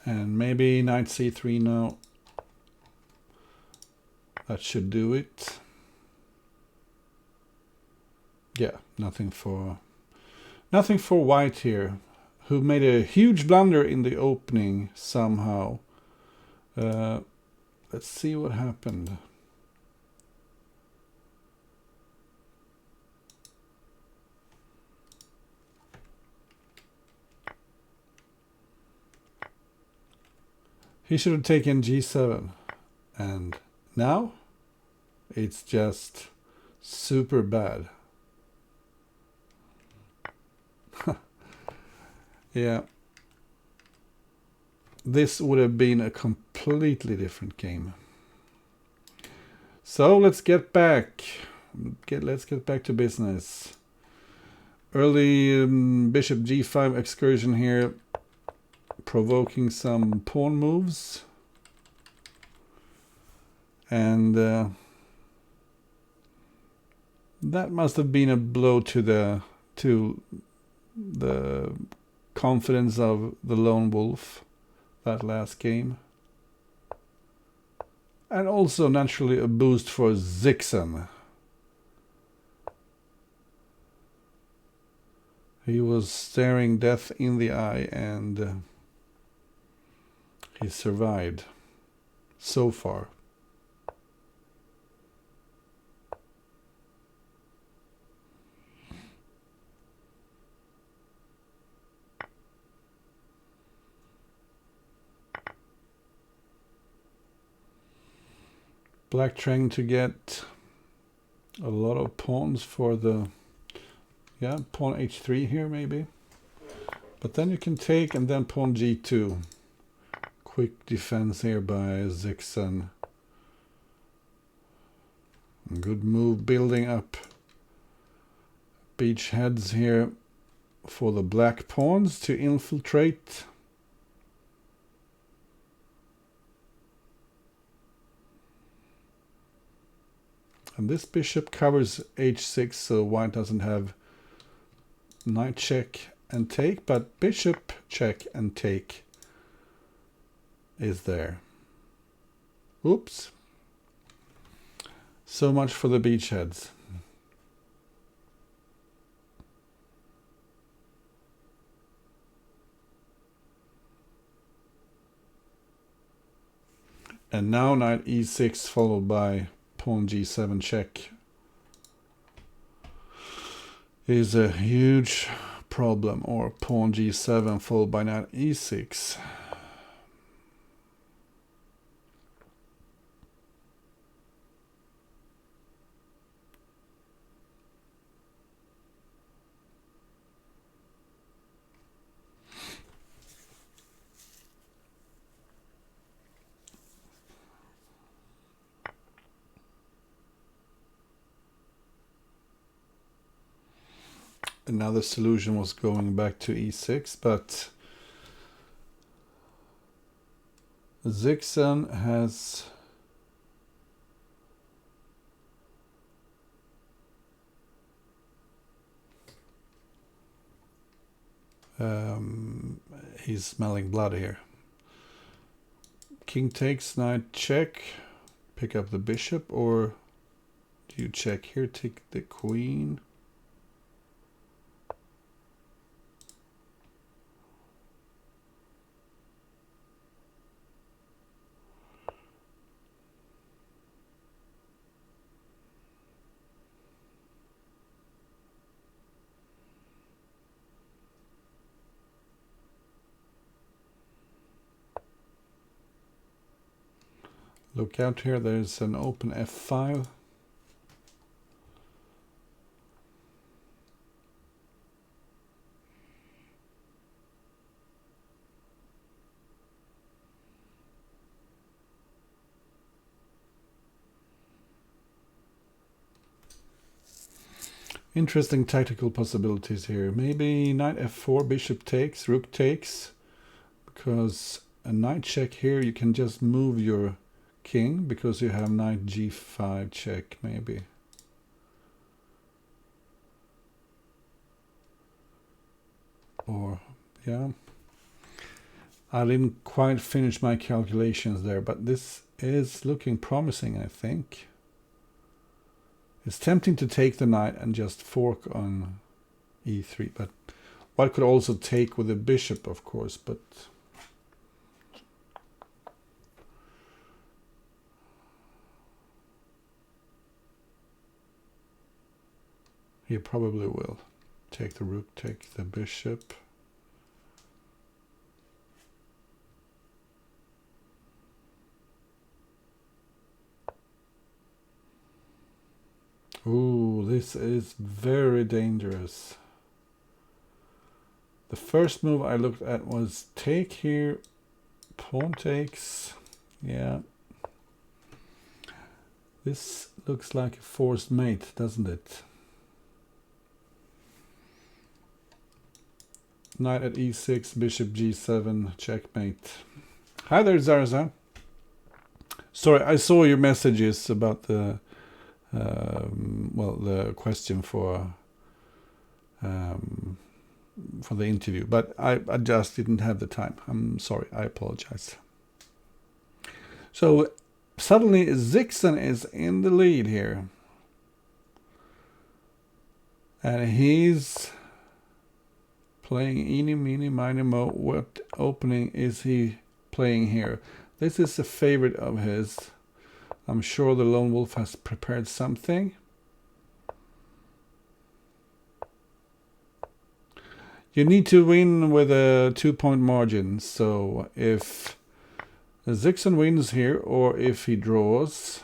A: And maybe knight c3 now. That should do it. Yeah, nothing for white here, who made a huge blunder in the opening somehow. Let's see what happened. He should have taken g7, and now it's just super bad. Yeah, this would have been a completely different game. So let's get back. Let's get back to business. Early bishop g5 excursion here, provoking some pawn moves, and that must have been a blow to the confidence of the lone wolf, that last game. And also naturally a boost for zyxon. He was staring death in the eye, and he survived so far. Black trying to get a lot of pawns for the, yeah, pawn h3 here maybe. But then you can take and then pawn g2. Quick defense here by zyxon. Good move building up beachheads here for the black pawns to infiltrate. And this bishop covers h6, so white doesn't have knight check and take, but bishop check and take is there. Oops. So much for the beachheads. And now knight e6 followed by pawn g7 check is a huge problem, or pawn g7 followed by knight e6. Another solution was going back to e6, but zyxon has he's smelling blood here. King takes, knight check, pick up the bishop, or do you check here, take the queen? Look out here, there's an open f5. Interesting tactical possibilities here. Maybe knight f4, bishop takes, rook takes, because a knight check here, you can just move your king because you have knight g5 check maybe. Or, yeah. I didn't quite finish my calculations there, but this is looking promising, I think. It's tempting to take the knight and just fork on e3, but white could also take with the bishop, of course, but he probably will take the rook, take the bishop. Ooh, this is very dangerous. The first move I looked at was take here, pawn takes. Yeah. This looks like a forced mate, doesn't it? Knight at e6, bishop g7, checkmate. Hi there, Zarza. Sorry, I saw your messages about the well, the question for the interview, but I just didn't have the time. I'm sorry, I apologize. So suddenly zyxon is in the lead here, and he's playing eeny, meeny, miny, mo. What opening is he playing here? This is a favorite of his. I'm sure the Lone Wolf has prepared something. You need to win with a 2-point margin. So if zyxon wins here, or if he draws,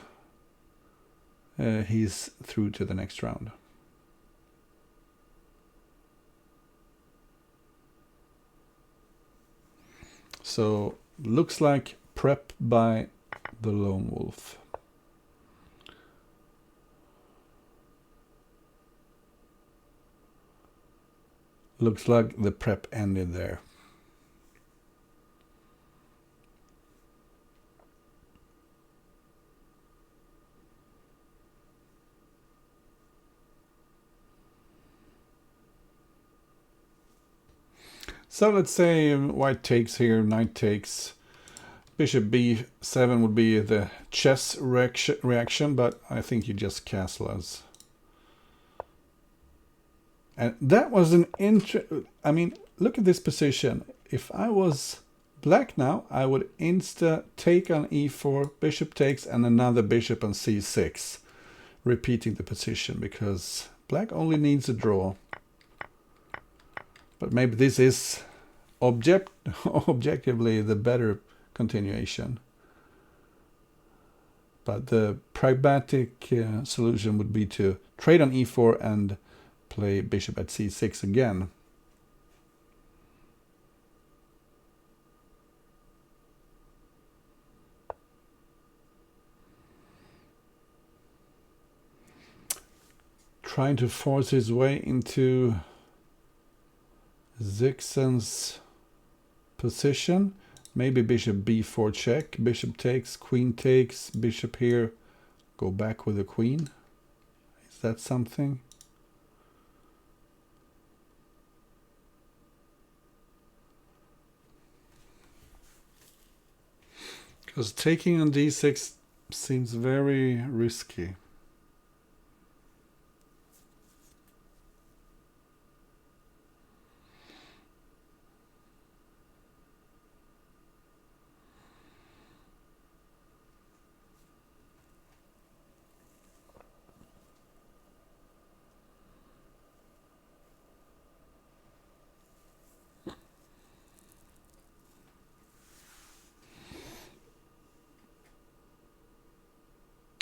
A: he's through to the next round. So looks like prep by the Lone Wolf. Looks like the prep ended there. So let's say white takes here, knight takes. Bishop b7 would be the chess reaction, but I think you just castle us. And that was an I mean, look at this position. If I was black now, I would insta take on e4, bishop takes, and another bishop on c6, repeating the position, because black only needs a draw. But maybe this is objectively the better continuation. But the pragmatic solution would be to trade on e4 and play bishop at c6 again. Trying to force his way into zyxon's position. Maybe bishop b4 check, bishop takes, queen takes, bishop here, go back with the queen. Is that something? Because taking on d6 seems very risky.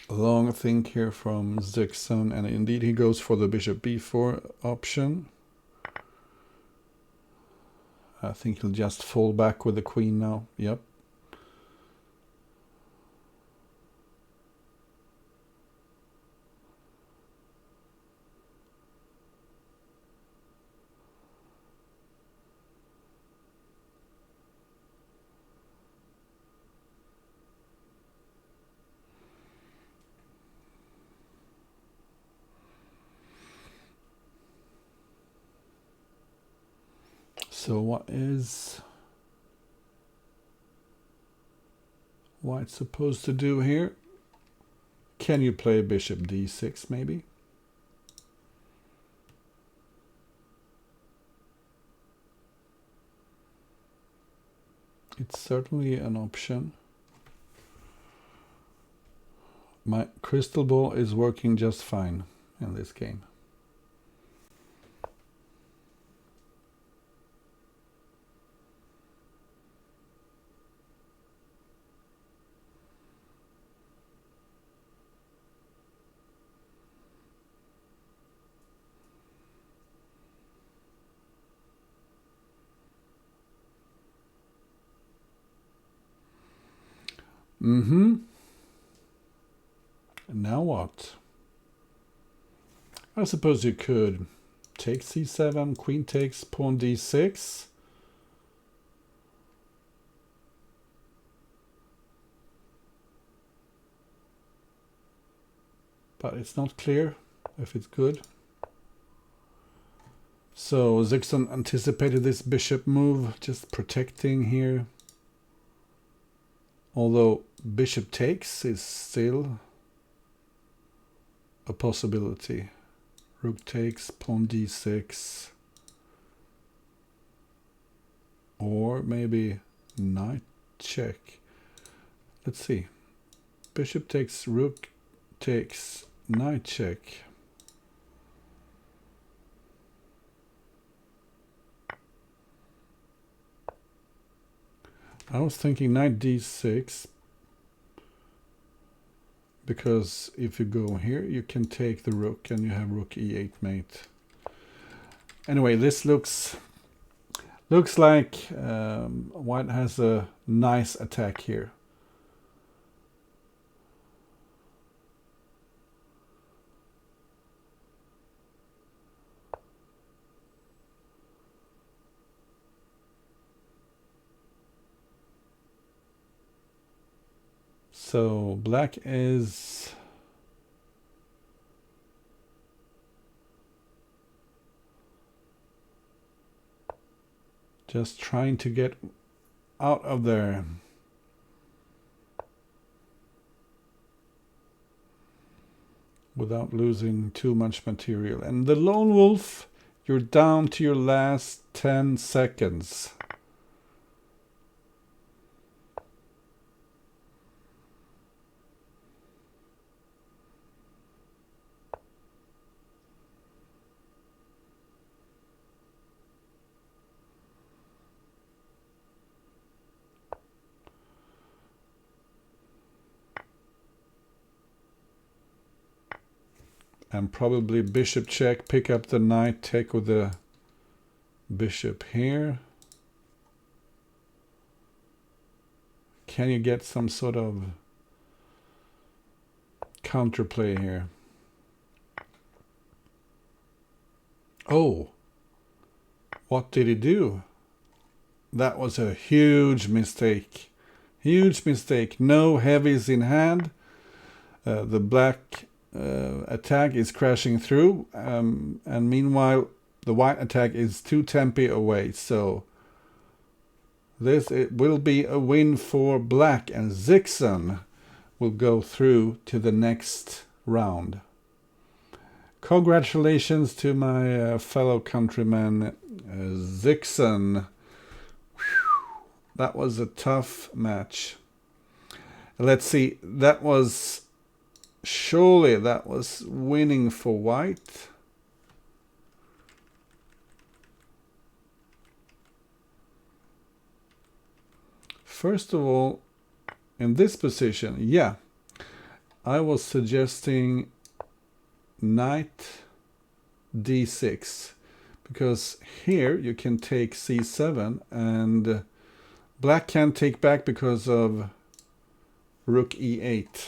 A: Long think here from zyxon, and indeed he goes for the bishop b4 option. I think he'll just fall back with the queen now. Yep. So what is white supposed to do here? Can you play bishop d6 maybe? It's certainly an option. My crystal ball is working just fine in this game. Now what? I suppose you could take c7, queen takes, pawn d6. But it's not clear if it's good. So zyxon anticipated this bishop move, just protecting here. Although bishop takes is still a possibility. Rook takes, pawn d6. Or maybe knight check. Let's see. Bishop takes, rook takes, knight check. I was thinking knight d6, because if you go here you can take the rook and you have rook e8 mate. Anyway, this looks like white has a nice attack here. So black is just trying to get out of there. Without losing too much material. And the lone wolf, you're down to your last 10 seconds. And probably bishop check, pick up the knight, take with the bishop here. Can you get some sort of counterplay here? Oh, what did he do? That was a huge mistake. Huge mistake. No heavies in hand. The black attack is crashing through, and meanwhile the white attack is 2 tempi away. So this will be a win for black, and zyxon will go through to the next round. Congratulations to my fellow countryman zyxon. That was a tough match. Let's see, surely that was winning for white. First of all, in this position, yeah, I was suggesting knight d6, because here you can take c7 and black can't take back because of rook e8.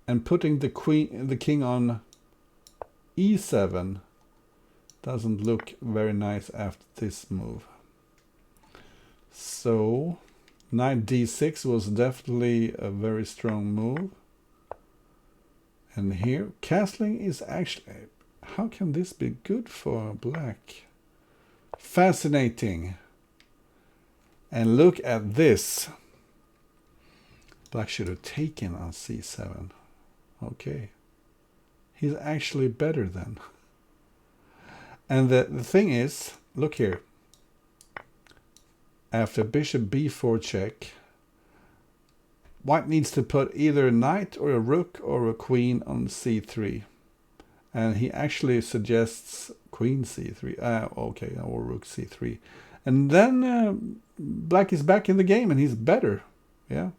A: And putting the king on e7 doesn't look very nice after this move. So knight d6 was definitely a very strong move. And here castling is actually, how can this be good for black? Fascinating. And look at this. Black should have taken on c7. Okay. He's actually better then. And the thing is, look here. After bishop b4 check, white needs to put either a knight or a rook or a queen on c3. And he actually suggests queen c3. Okay, or rook c3. And then black is back in the game and he's better. Yeah.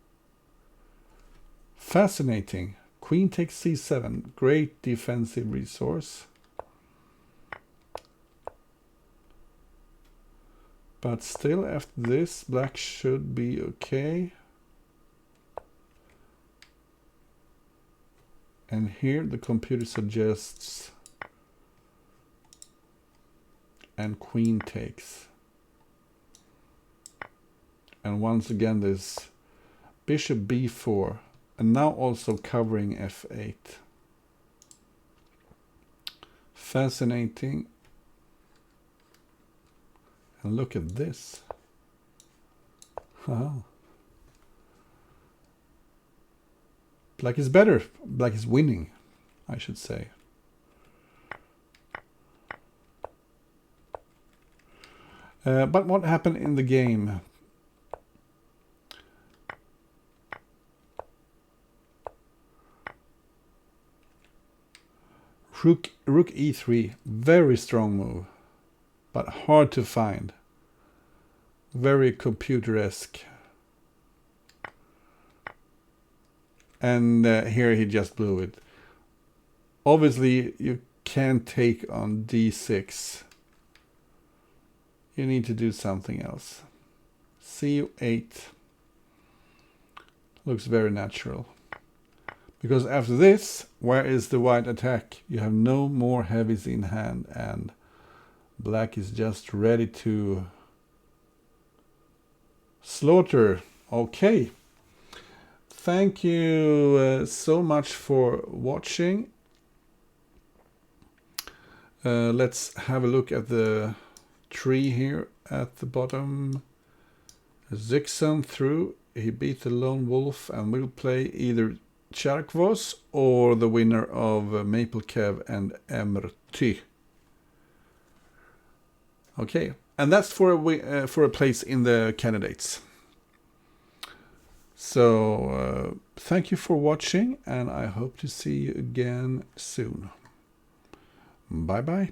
A: Fascinating. Queen takes c7. Great defensive resource. But still, after this, black should be okay. And here the computer suggests and queen takes. And once again this bishop b4 and now also covering f8. Fascinating. And look at this. Oh. Black is better. Black is winning, I should say. But what happened in the game? Rook e3, very strong move, but hard to find. Very computer-esque. And here he just blew it. Obviously, you can't take on d6. You need to do something else. c8 looks very natural. Because after this, where is the white attack? You have no more heavies in hand and black is just ready to slaughter. Okay. Thank you so much for watching. Let's have a look at the tree here at the bottom. Zyxon through. He beat the lone wolf and will play either Charkvos or the winner of Maple Kev and MRT. Okay, and that's for a place in the candidates. So thank you for watching, and I hope to see you again soon. Bye bye.